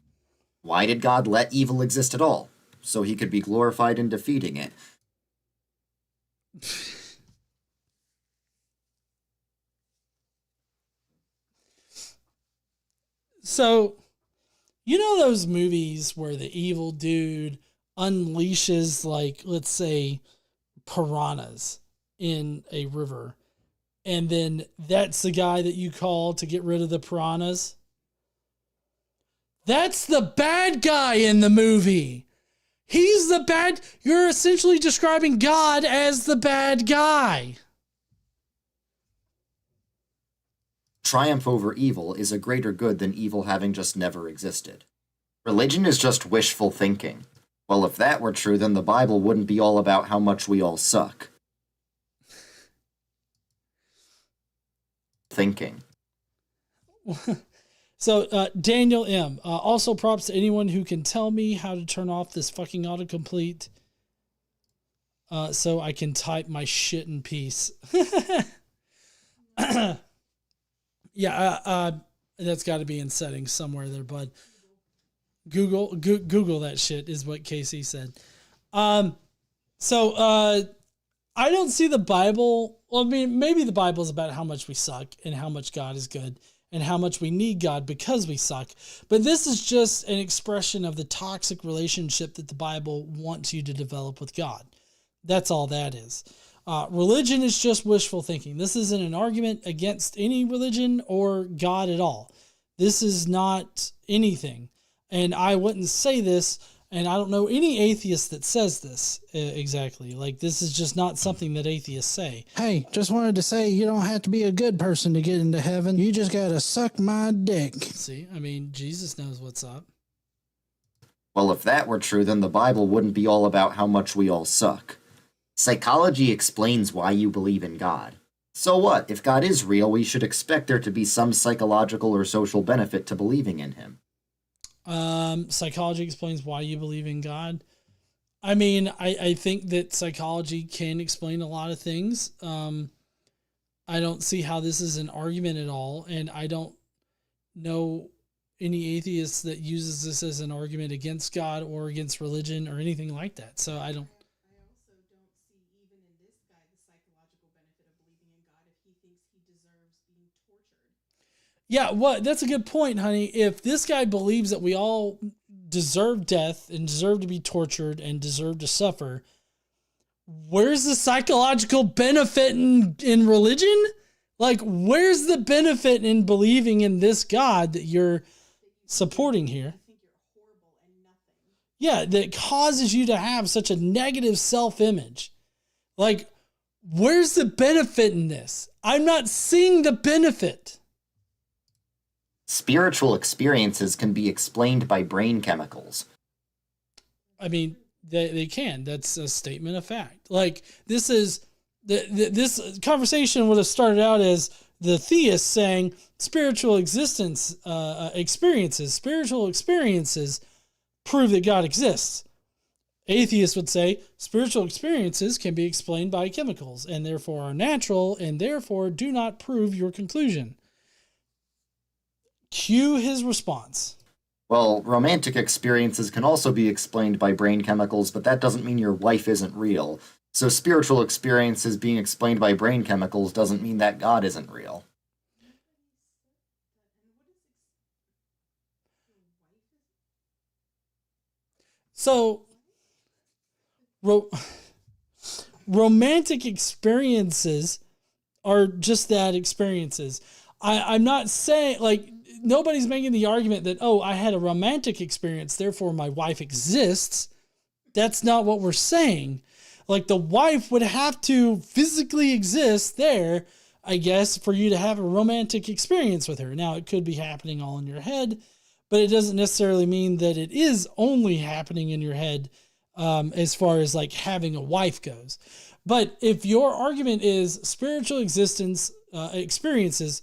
[SPEAKER 10] Why did God let evil exist at all? So he could be glorified in defeating it.
[SPEAKER 7] So, you know those movies where the evil dude unleashes, like, let's say, piranhas in a river, and then that's the guy that you call to get rid of the piranhas? That's the bad guy in the movie. He's the bad. You're essentially describing God as the bad guy.
[SPEAKER 10] Triumph over evil is a greater good than evil having just never existed. Religion is just wishful thinking. Well, if that were true, then the Bible wouldn't be all about how much we all suck. Thinking.
[SPEAKER 7] So, Daniel M. Also props to anyone who can tell me how to turn off this fucking autocomplete so I can type my shit in peace. Yeah, that's got to be in settings somewhere there, bud. Google that shit is what Casey said. I don't see the Bible. Well, I mean, maybe the Bible is about how much we suck and how much God is good and how much we need God because we suck. But this is just an expression of the toxic relationship that the Bible wants you to develop with God. That's all that is. Religion is just wishful thinking. This isn't an argument against any religion or God at all. This is not anything. And I wouldn't say this, and I don't know any atheist that says this exactly. Like, this is just not something that atheists say.
[SPEAKER 8] Hey, just wanted to say you don't have to be a good person to get into heaven. You just gotta suck my dick.
[SPEAKER 7] See, I mean, Jesus knows what's up.
[SPEAKER 10] Well, if that were true, then the Bible wouldn't be all about how much we all suck. Psychology explains why you believe in God. So what? If God is real, we should expect there to be some psychological or social benefit to believing in him.
[SPEAKER 7] Psychology explains why you believe in God. I mean, I think that psychology can explain a lot of things. I don't see how this is an argument at all, and I don't know any atheists that uses this as an argument against God or against religion or anything like that. So I don't.
[SPEAKER 9] I also don't see, even in this guy, the psychological benefit of believing in God if he thinks he deserves being tortured.
[SPEAKER 7] Yeah, well, that's a good point, honey. If this guy believes that we all deserve death and deserve to be tortured and deserve to suffer, where's the psychological benefit in religion? Like, where's the benefit in believing in this God that you're supporting here? Yeah, that causes you to have such a negative self-image. Like, where's the benefit in this? I'm not seeing the benefit.
[SPEAKER 10] Spiritual experiences can be explained by brain chemicals.
[SPEAKER 7] I mean, they can. That's a statement of fact. Like, this is this conversation would have started out as the theist saying spiritual experiences prove that God exists. Atheists would say spiritual experiences can be explained by chemicals and therefore are natural and therefore do not prove your conclusion. Cue his response.
[SPEAKER 10] Well, romantic experiences can also be explained by brain chemicals, but that doesn't mean your wife isn't real. So spiritual experiences being explained by brain chemicals doesn't mean that God isn't real.
[SPEAKER 7] So, romantic experiences are just that, experiences. I'm not saying, like, nobody's making the argument that, oh, I had a romantic experience, therefore my wife exists. That's not what we're saying. Like, the wife would have to physically exist there, I guess, for you to have a romantic experience with her. Now, it could be happening all in your head, but it doesn't necessarily mean that it is only happening in your head, as far as like having a wife goes. But if your argument is spiritual experiences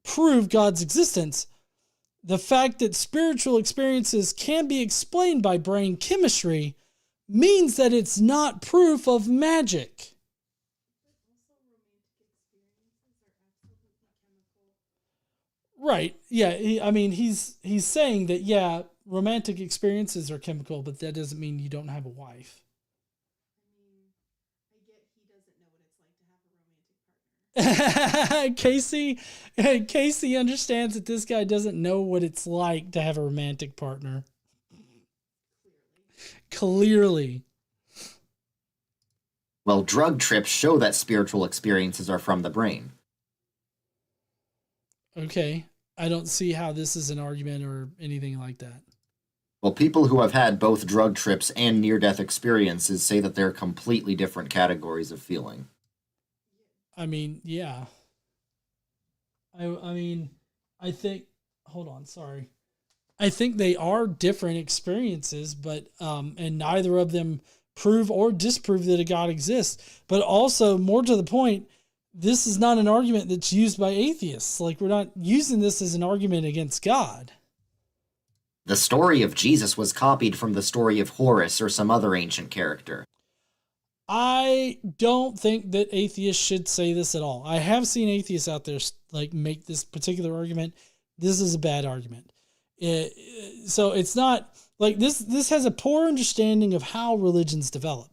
[SPEAKER 7] prove God's existence, the fact that spiritual experiences can be explained by brain chemistry means that it's not proof of magic. Right. Yeah. He's saying that, yeah, romantic experiences are chemical, but that doesn't mean you don't have a wife. Casey understands that this guy doesn't know what it's like to have a romantic partner. Clearly.
[SPEAKER 10] Well, drug trips show that spiritual experiences are from the brain.
[SPEAKER 7] Okay. I don't see how this is an argument or anything like that.
[SPEAKER 10] Well, people who have had both drug trips and near-death experiences say that they're completely different categories of feeling.
[SPEAKER 7] I mean, yeah. I think, hold on, sorry. I think they are different experiences, but, and neither of them prove or disprove that a God exists. But also, more to the point, this is not an argument that's used by atheists. Like, we're not using this as an argument against God.
[SPEAKER 10] The story of Jesus was copied from the story of Horus or some other ancient character.
[SPEAKER 7] I don't think that atheists should say this at all. I have seen atheists out there like make this particular argument. This is a bad argument. So it's not like this has a poor understanding of how religions develop.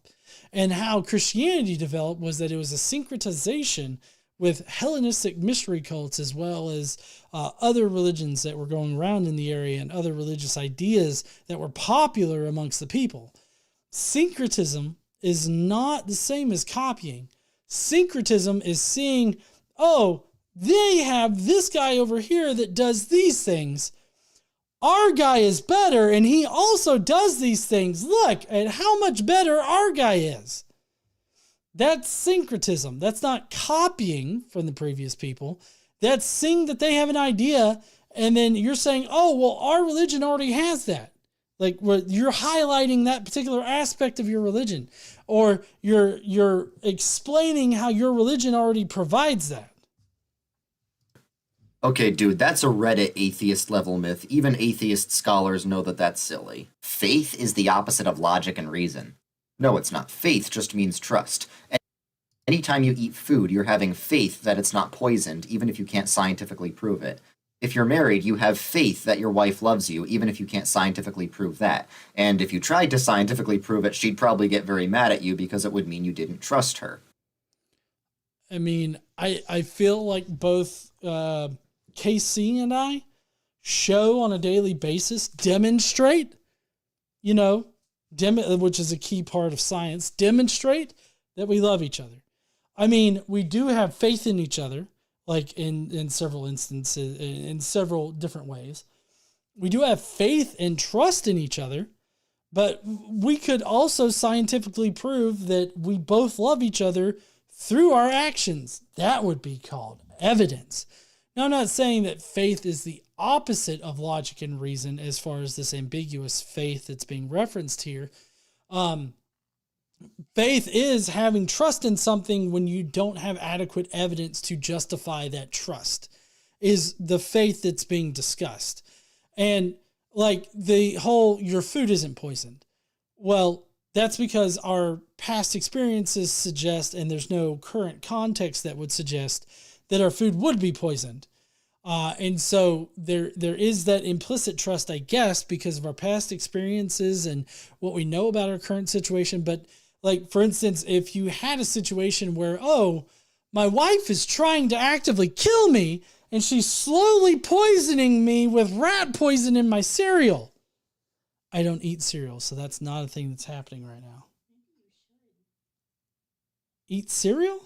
[SPEAKER 7] And how Christianity developed was that it was a syncretization with Hellenistic mystery cults, as well as other religions that were going around in the area and other religious ideas that were popular amongst the people. Syncretism is not the same as copying. Syncretism is seeing, oh, they have this guy over here that does these things. Our guy is better, and he also does these things. Look at how much better our guy is. That's syncretism. That's not copying from the previous people. That's seeing that they have an idea, and then you're saying, oh, well, our religion already has that. Like, you're highlighting that particular aspect of your religion, or you're explaining how your religion already provides that.
[SPEAKER 10] Okay, dude, that's a Reddit atheist level myth. Even atheist scholars know that that's silly. Faith is the opposite of logic and reason. No, it's not. Faith just means trust. Anytime you eat food, you're having faith that it's not poisoned, even if you can't scientifically prove it. If you're married, you have faith that your wife loves you, even if you can't scientifically prove that. And if you tried to scientifically prove it, she'd probably get very mad at you because it would mean you didn't trust her.
[SPEAKER 7] I mean, I feel like both KC and I show on a daily basis, demonstrate, which is a key part of science, demonstrate that we love each other. I mean, we do have faith in each other, like in several instances, in several different ways. We do have faith and trust in each other, but we could also scientifically prove that we both love each other through our actions. That would be called evidence. Now, I'm not saying that faith is the opposite of logic and reason as far as this ambiguous faith that's being referenced here. Faith is having trust in something when you don't have adequate evidence to justify that trust, is the faith that's being discussed. And like the whole, your food isn't poisoned. Well, that's because our past experiences suggest, and there's no current context that would suggest that our food would be poisoned. And so there is that implicit trust, I guess, because of our past experiences and what we know about our current situation. But Like, for instance, if you had a situation where, oh, my wife is trying to actively kill me and she's slowly poisoning me with rat poison in my cereal. I don't eat cereal, so that's not a thing that's happening right now. Eat cereal?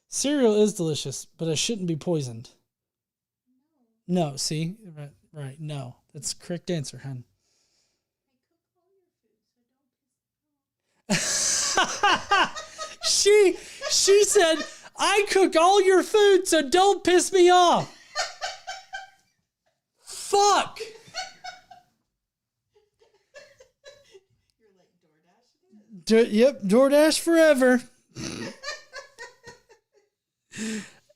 [SPEAKER 7] Cereal is delicious, but I shouldn't be poisoned. No, see? Right, no. That's the correct answer, hon. She said, I cook all your food, so don't piss me off. Fuck. You're like DoorDash? Yep, DoorDash forever.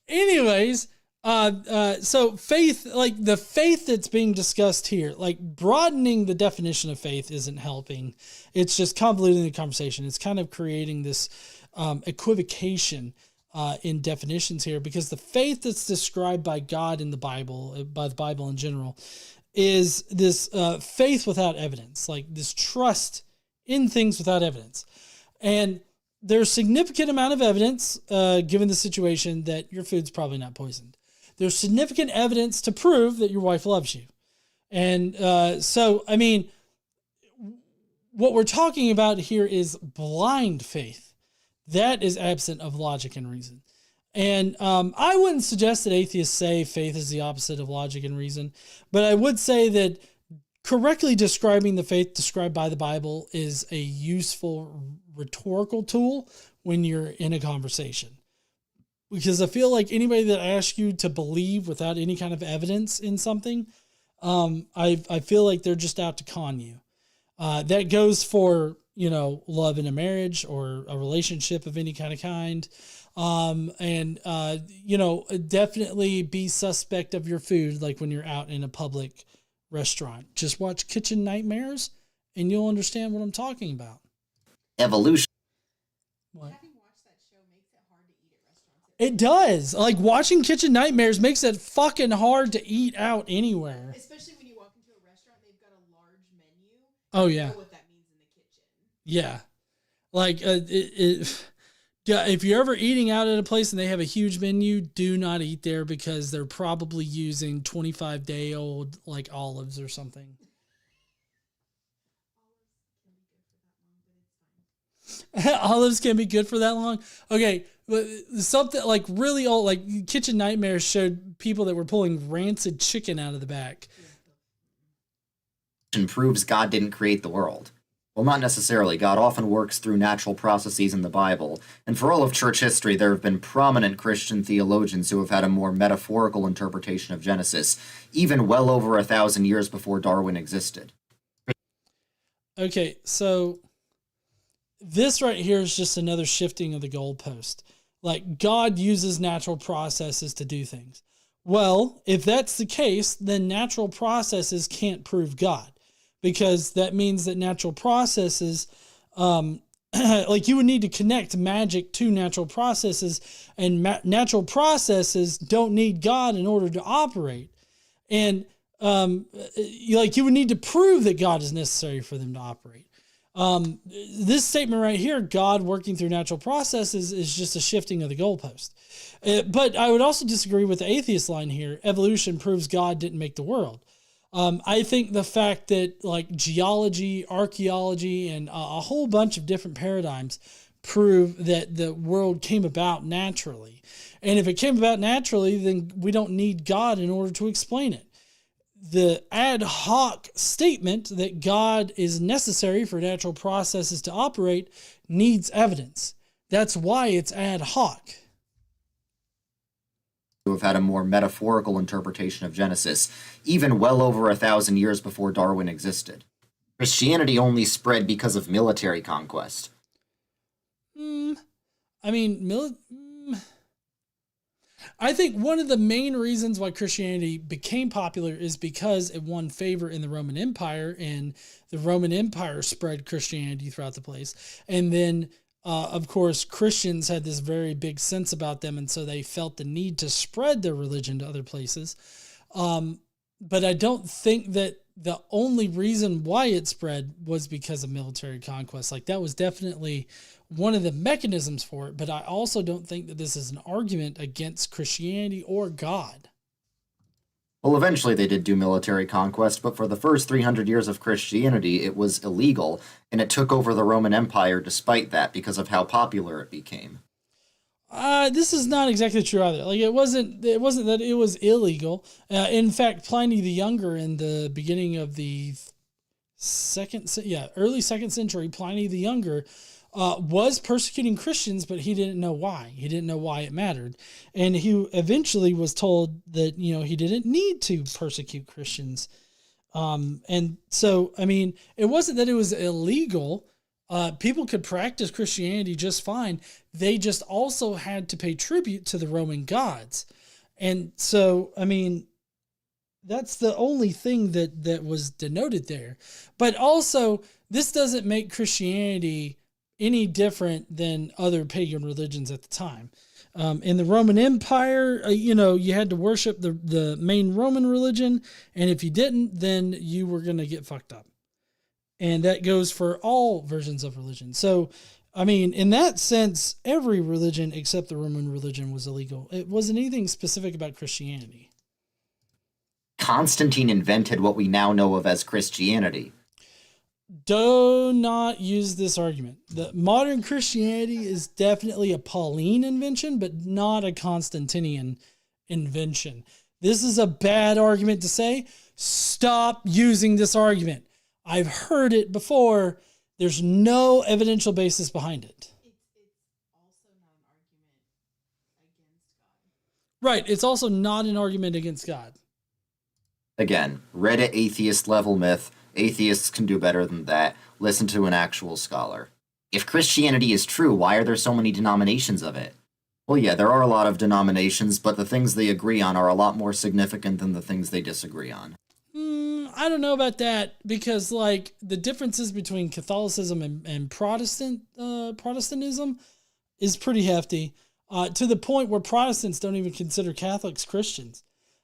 [SPEAKER 7] Anyways, so faith, like the faith that's being discussed here, like broadening the definition of faith isn't helping. It's just convoluting the conversation. It's kind of creating this equivocation in definitions here, because the faith that's described by God in the Bible, by the Bible in general, is this faith without evidence, like this trust in things without evidence. And there's significant amount of evidence, given the situation, that your food's probably not poisoned. There's significant evidence to prove that your wife loves you. And so, I mean, what we're talking about here is blind faith. That is absent of logic and reason. And I wouldn't suggest that atheists say faith is the opposite of logic and reason, but I would say that correctly describing the faith described by the Bible is a useful rhetorical tool when you're in a conversation. Because I feel like anybody that asks you to believe without any kind of evidence in something, I feel like they're just out to con you. That goes for, you know, love in a marriage or a relationship of any kind. You know, definitely be suspect of your food, like when you're out in a public restaurant. Just watch Kitchen Nightmares and you'll understand what I'm talking about.
[SPEAKER 10] Evolution.
[SPEAKER 7] What? It does. Like, watching Kitchen Nightmares makes it fucking hard to eat out anywhere.
[SPEAKER 9] Especially when you walk into a restaurant, they've got a large menu.
[SPEAKER 7] Oh, yeah.
[SPEAKER 9] You know what that means in the kitchen.
[SPEAKER 7] Yeah. Like, if you're ever eating out at a place and they have a huge menu, do not eat there, because they're probably using 25-day-old, like, olives or something. Olives can be good for that long? Okay. Something like really old, like Kitchen Nightmares showed people that were pulling rancid chicken out of the back.
[SPEAKER 10] Proves God didn't create the world. Well, not necessarily. God often works through natural processes in the Bible, and for all of church history, there have been prominent Christian theologians who have had a more metaphorical interpretation of Genesis, even well over 1,000 years before Darwin existed.
[SPEAKER 7] Okay, so this right here is just another shifting of the goalpost. Like, God uses natural processes to do things. Well, if that's the case, then natural processes can't prove God, because that means that natural processes, like, you would need to connect magic to natural processes, and natural processes don't need God in order to operate. And like, you would need to prove that God is necessary for them to operate. This statement right here, God working through natural processes, is just a shifting of the goalpost. But I would also disagree with the atheist line here. Evolution proves God didn't make the world. I think the fact that, like, geology, archaeology, and a whole bunch of different paradigms prove that the world came about naturally. And if it came about naturally, then we don't need God in order to explain it. The ad hoc statement that God is necessary for natural processes to operate needs evidence. That's why it's ad hoc.
[SPEAKER 10] Who have had a more metaphorical interpretation of Genesis, even well over 1,000 years before Darwin existed. Christianity only spread because of military conquest.
[SPEAKER 7] I mean, I think one of the main reasons why Christianity became popular is because it won favor in the Roman Empire, and the Roman Empire spread Christianity throughout the place. And then, of course, Christians had this very big sense about them, and so they felt the need to spread their religion to other places. But I don't think that the only reason why it spread was because of military conquest. Like, that was definitely one of the mechanisms for it. But I also don't think that this is an argument against Christianity or God.
[SPEAKER 10] Well, eventually they did do military conquest, but for the first 300 years of Christianity, it was illegal, and it took over the Roman Empire despite that because of how popular it became.
[SPEAKER 7] This is not exactly true either. Like, it wasn't that it was illegal. In fact, Pliny the Younger, in the beginning of the early second century, Pliny the Younger was persecuting Christians, but he didn't know why. He didn't know why it mattered. And he eventually was told that, he didn't need to persecute Christians. And so, I mean, it wasn't that it was illegal. People could practice Christianity just fine. They just also had to pay tribute to the Roman gods. And so, I mean, that's the only thing that was denoted there. But also, this doesn't make Christianity any different than other pagan religions at the time. In the Roman Empire, you had to worship the main Roman religion. And if you didn't, then you were going to get fucked up. And that goes for all versions of religion. So, I mean, in that sense, every religion except the Roman religion was illegal. It wasn't anything specific about Christianity.
[SPEAKER 10] Constantine invented what we now know of as Christianity.
[SPEAKER 7] Do not use this argument. The modern Christianity is definitely a Pauline invention, but not a Constantinian invention. This is a bad argument to say. Stop using this argument. I've heard it before. There's no evidential basis behind it. Right. It's also not an argument against God.
[SPEAKER 10] Again, Reddit atheist level myth. Atheists can do better than that. Listen to an actual scholar. If Christianity is true, why are there so many denominations of it? Well, yeah, there are a lot of denominations, but the things they agree on are a lot more significant than the things they disagree on.
[SPEAKER 7] I don't know about that, because like the differences between Catholicism and Protestantism is pretty hefty, to the point where Protestants don't even consider Catholics Christians.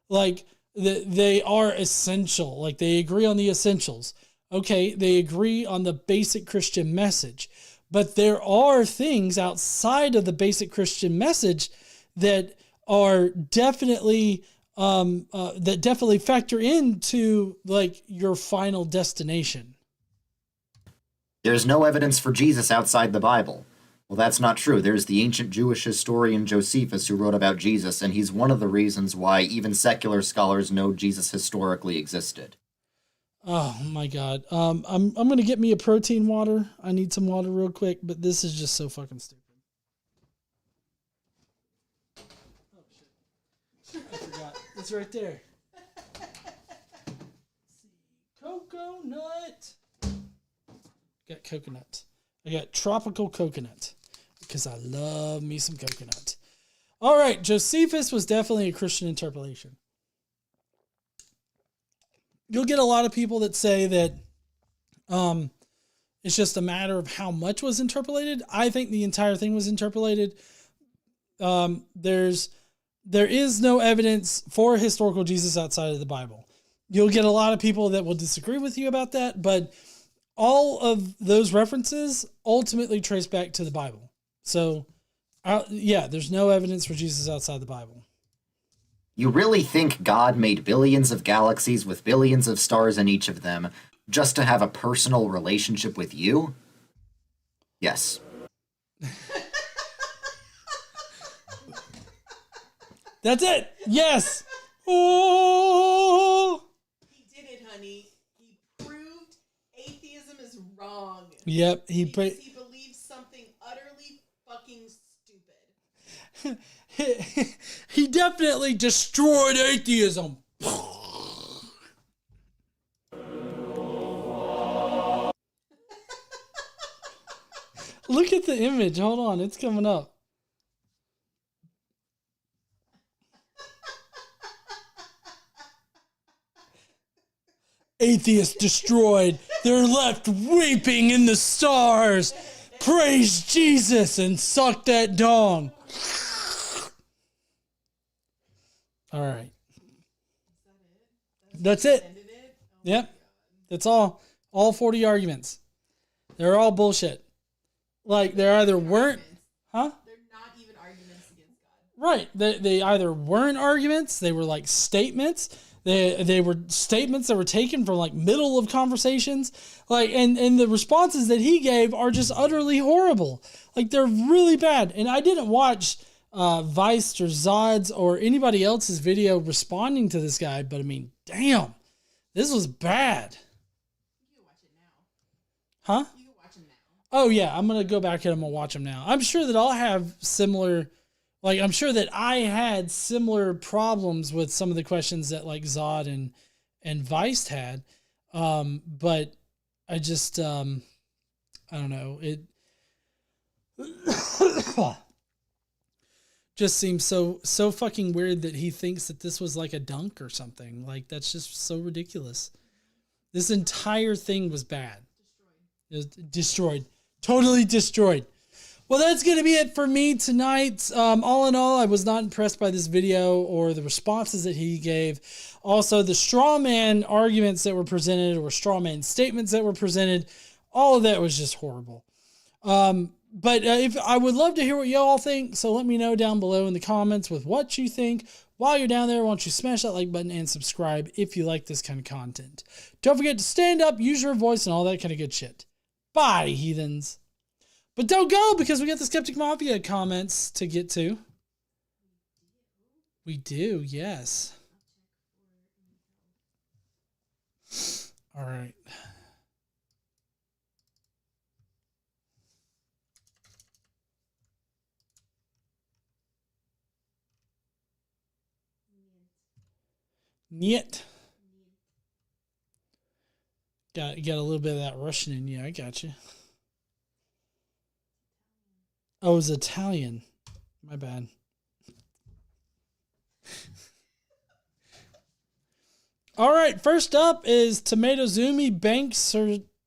[SPEAKER 7] Like they are essential. Like they agree on the essentials. Okay, they agree on the basic Christian message, but there are things outside of the basic Christian message that are definitely factor into like your final destination.
[SPEAKER 10] There's no evidence for Jesus outside the Bible. Well, that's not true. There's the ancient Jewish historian Josephus who wrote about Jesus, and he's one of the reasons why even secular scholars know Jesus historically existed.
[SPEAKER 7] Oh my God. I'm going to get me a protein water. I need some water real quick, but this is just so fucking stupid. I forgot. It's right there. Coconut. Got coconut. I got tropical coconut because I love me some coconut. All right. Josephus was definitely a Christian interpolation. You'll get a lot of people that say that it's just a matter of how much was interpolated. I think the entire thing was interpolated. There is no evidence for a historical Jesus outside of the Bible. You'll get a lot of people that will disagree with you about that, but all of those references ultimately trace back to the Bible. So, yeah, there's no evidence for Jesus outside the Bible.
[SPEAKER 10] You really think God made billions of galaxies with billions of stars in each of them just to have a personal relationship with you? Yes.
[SPEAKER 7] That's it. Yes. Oh.
[SPEAKER 9] He did it, honey. He proved atheism is wrong.
[SPEAKER 7] Yep.
[SPEAKER 9] He believes something utterly fucking stupid.
[SPEAKER 7] He definitely destroyed atheism. Look at the image. Hold on. It's coming up. Atheists destroyed. They're left weeping in the stars. Praise Jesus and suck that dong. All right. That's it. Yep. That's all. All 40 arguments. They're all bullshit. Like, they either weren't... Huh?
[SPEAKER 9] They're not even arguments against God.
[SPEAKER 7] Right. They either weren't arguments, they were like statements. They were statements that were taken from like middle of conversations. Like, and the responses that he gave are just utterly horrible. Like, they're really bad. And I didn't watch Vice or Zod's or anybody else's video responding to this guy, but I mean, damn, this was bad.
[SPEAKER 9] You can watch it now.
[SPEAKER 7] Huh?
[SPEAKER 9] You can watch it now.
[SPEAKER 7] Oh yeah, I'm gonna go back and I'm gonna watch them now. I'm sure that I'll have similar, like I'm sure that I had similar problems with some of the questions that like Zod and Vice had, but I just I don't know, it just seems so fucking weird that he thinks that this was like a dunk or something. Like, that's just so ridiculous. This entire thing was bad. It was destroyed. Totally destroyed. Well, that's going to be it for me tonight. All in all, I was not impressed by this video or the responses that he gave. Also, the straw man arguments that were presented or straw man statements that were presented, all of that was just horrible. But if I would love to hear what y'all think, so let me know down below in the comments with what you think. While you're down there, why don't you smash that like button and subscribe if you like this kind of content. Don't forget to stand up, use your voice, and all that kind of good shit. Bye, heathens. But don't go, because we got the Skeptic Mafia comments to get to. We do, yes. All right. Niet. Got a little bit of that Russian in you. I got you. Oh, it's Italian. My bad. All right, first up is Tomato Zumi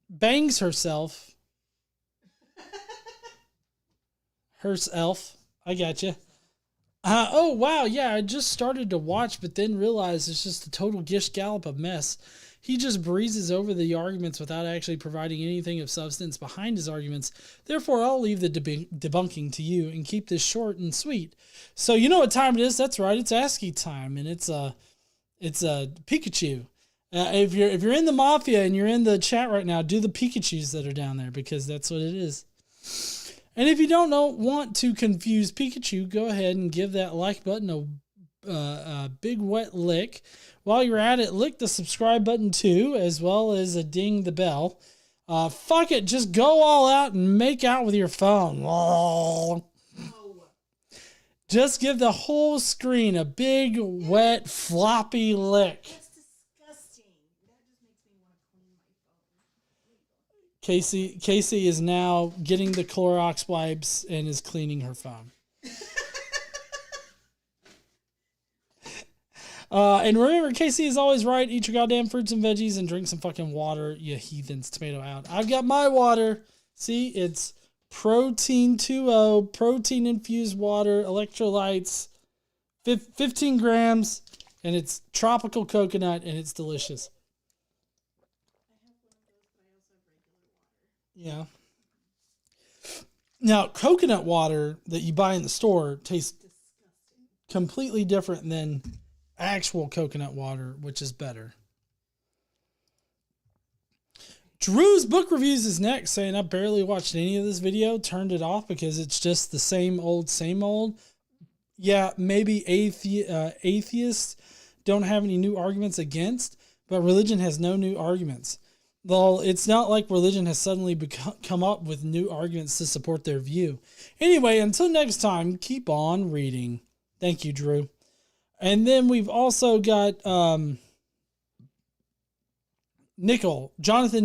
[SPEAKER 7] bangs herself. Herself. I got you. Oh, wow, yeah, I just started to watch, but then realized it's just a total gish gallop of mess. He just breezes over the arguments without actually providing anything of substance behind his arguments. Therefore, I'll leave the debunking to you and keep this short and sweet. So you know what time it is? That's right, it's ASCII time, and it's a Pikachu. If you're in the Mafia and you're in the chat right now, do the Pikachus that are down there, because that's what it is. And if you don't want to confuse Pikachu, go ahead and give that like button a big wet lick. While you're at it, lick the subscribe button too, as well as a ding the bell. Fuck it, just go all out and make out with your phone.
[SPEAKER 9] No.
[SPEAKER 7] Just give the whole screen a big, wet, floppy lick.
[SPEAKER 9] That's disgusting. That just makes me want to clean my phone.
[SPEAKER 7] Casey is now getting the Clorox wipes and is cleaning her phone. And remember, Casey is always right. Eat your goddamn fruits and veggies and drink some fucking water, you heathens. Tomato out. I've got my water. See, it's protein 2.0, protein infused water, electrolytes, 15 grams, and it's tropical coconut, and it's delicious.
[SPEAKER 9] I have one of those, but I also have regular water.
[SPEAKER 7] Yeah. Now, coconut water that you buy in the store tastes
[SPEAKER 9] Disgusting.
[SPEAKER 7] completely different than actual coconut water, which is better. Drew's book reviews is next, saying I barely watched any of this video, turned it off because it's just the same old, same old. Yeah, maybe atheists don't have any new arguments against, but religion has no new arguments. Well, it's not like religion has suddenly come up with new arguments to support their view. Anyway, until next time, keep on reading. Thank you, Drew. And then we've also got Jonathan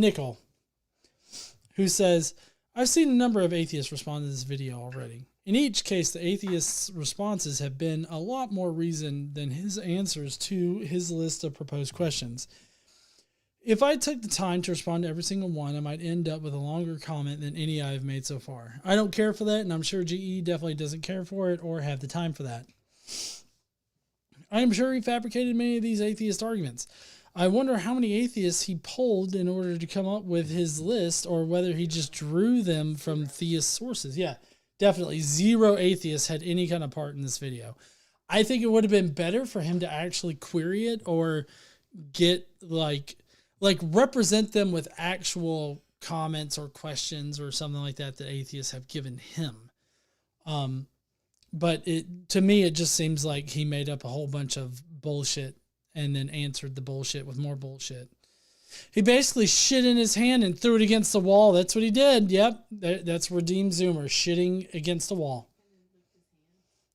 [SPEAKER 7] Nickel, who says, I've seen a number of atheists respond to this video already. In each case, the atheist's responses have been a lot more reasoned than his answers to his list of proposed questions. If I took the time to respond to every single one, I might end up with a longer comment than any I've made so far. I don't care for that, and I'm sure GE definitely doesn't care for it or have the time for that. I am sure he fabricated many of these atheist arguments. I wonder how many atheists he polled in order to come up with his list, or whether he just drew them from theist sources. Yeah, definitely 0 atheists had any kind of part in this video. I think it would have been better for him to actually query it, or get like represent them with actual comments or questions or something like that atheists have given him. But to me, it just seems like he made up a whole bunch of bullshit and then answered the bullshit with more bullshit. He basically shit in his hand and threw it against the wall. That's what he did. Yep. That's Redeemed Zoomer, shitting against the wall.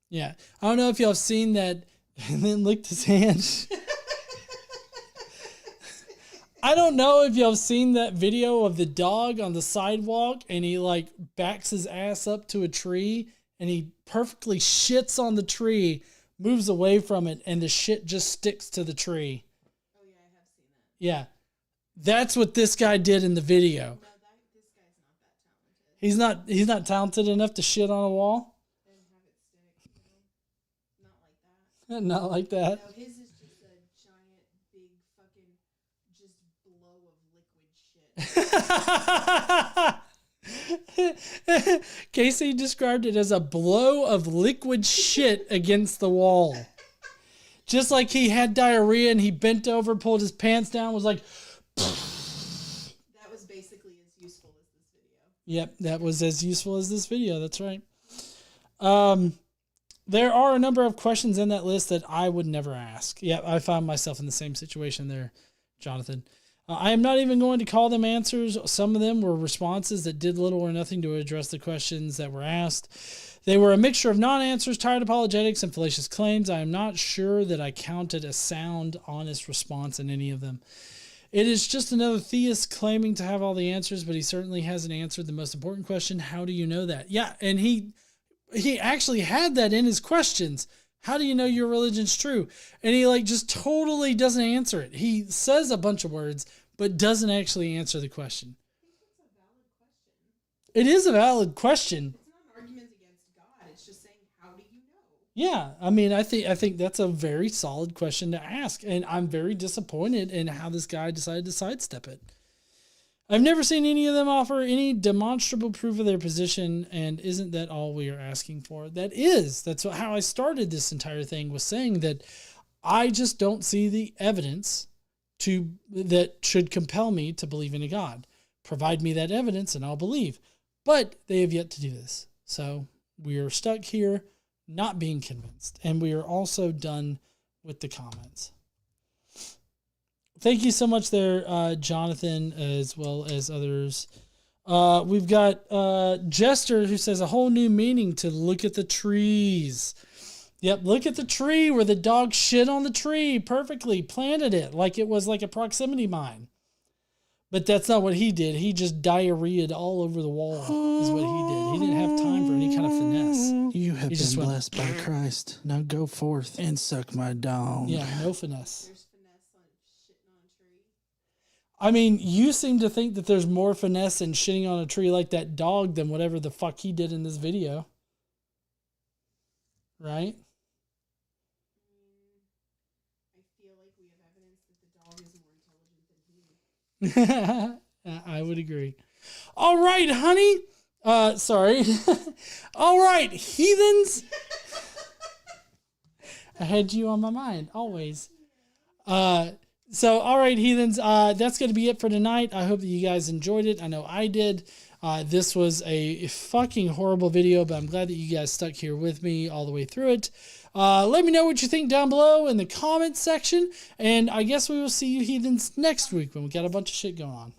[SPEAKER 7] Yeah. I don't know if y'all have seen that. And then licked his hand. I don't know if y'all have seen that video of the dog on the sidewalk and he like backs his ass up to a tree and he perfectly shits on the tree, moves away from it, and the shit just sticks to the tree.
[SPEAKER 9] Oh yeah, I have seen that.
[SPEAKER 7] Yeah. That's what this guy did in the video.
[SPEAKER 9] No, this guy's not that talented.
[SPEAKER 7] He's not talented enough to shit on a wall?
[SPEAKER 9] And have it stick, Not like that.
[SPEAKER 7] Not like that.
[SPEAKER 9] No, his is just a giant, big, fucking, just blow of liquid shit.
[SPEAKER 7] Casey described it as a blow of liquid shit against the wall. Just like he had diarrhea and he bent over, pulled his pants down, was like...
[SPEAKER 9] That was basically as useful as this video.
[SPEAKER 7] Yep, that was as useful as this video. That's right. There are a number of questions in that list that I would never ask. Yeah, I found myself in the same situation there, Jonathan. I am not even going to call them answers. Some of them were responses that did little or nothing to address the questions that were asked. They were a mixture of non-answers, tired apologetics, and fallacious claims. I am not sure that I counted a sound, honest response in any of them. It is just another theist claiming to have all the answers, but he certainly hasn't answered the most important question. How do you know that? Yeah, and he actually had that in his questions. How do you know your religion's true? And he like just totally doesn't answer it. He says a bunch of words, but doesn't actually answer the question. It is a valid question.
[SPEAKER 9] It's not an argument against God. It's just saying, how do you know?
[SPEAKER 7] Yeah, I mean, I think that's a very solid question to ask, and I'm very disappointed in how this guy decided to sidestep it. I've never seen any of them offer any demonstrable proof of their position, and isn't that all we are asking for? That's how I started this entire thing, was saying that I just don't see the evidence that should compel me to believe in a God. Provide me that evidence and I'll believe. But they have yet to do this. So we are stuck here not being convinced, and we are also done with the comments. Thank you so much there, Jonathan, as well as others. We've got Jester, who says a whole new meaning to look at the trees. Yep, look at the tree where the dog shit on the tree perfectly, planted it like it was like a proximity mine. But that's not what he did. He just diarrheaed all over the wall is what he did. He didn't have time for any kind of finesse.
[SPEAKER 8] You have been blessed by Christ. Now go forth and suck my dong.
[SPEAKER 7] Yeah, no finesse.
[SPEAKER 9] There's finesse on shitting on a tree.
[SPEAKER 7] I mean, you seem to think that there's more finesse in shitting on a tree like that dog than whatever the fuck he did in this video. Right?
[SPEAKER 9] I feel like we have evidence that the dog is more intelligent than he.
[SPEAKER 7] I would agree. All right, honey. Sorry. All right, heathens. I had you on my mind, always. So, all right, heathens, that's going to be it for tonight. I hope that you guys enjoyed it. I know I did. This was a fucking horrible video, but I'm glad that you guys stuck here with me all the way through it. Let me know what you think down below in the comments section, and I guess we will see you heathens next week when we got a bunch of shit going on.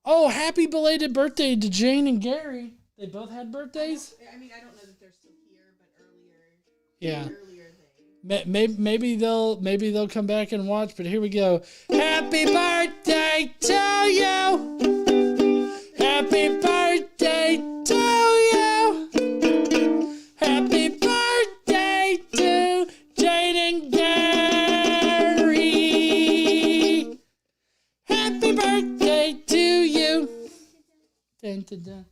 [SPEAKER 9] Also, happy belated birthday to Jane and Gary.
[SPEAKER 7] Oh, happy belated birthday to Jane and Gary. They both had birthdays?
[SPEAKER 9] I mean, I don't know that they're still here, but earlier.
[SPEAKER 7] Yeah.
[SPEAKER 9] Earlier
[SPEAKER 7] Maybe they'll come back and watch, but here we go. Happy birthday to you. Happy birthday to you. Happy birthday to Jane and Gary. Happy birthday to you. Dun, dun, dun.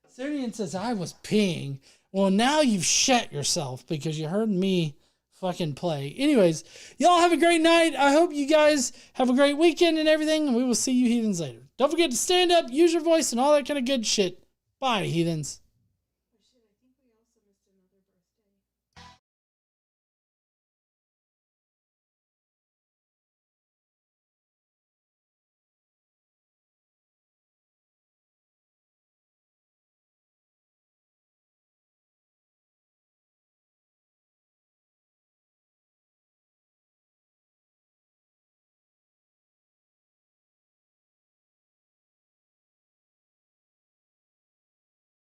[SPEAKER 7] Syrian says I was peeing. Well, now you've shat yourself because you heard me fucking play. Anyways, y'all have a great night. I hope you guys have a great weekend and everything, and we will see you heathens later. Don't forget to stand up, use your voice, and all that kind of good shit. Bye, heathens.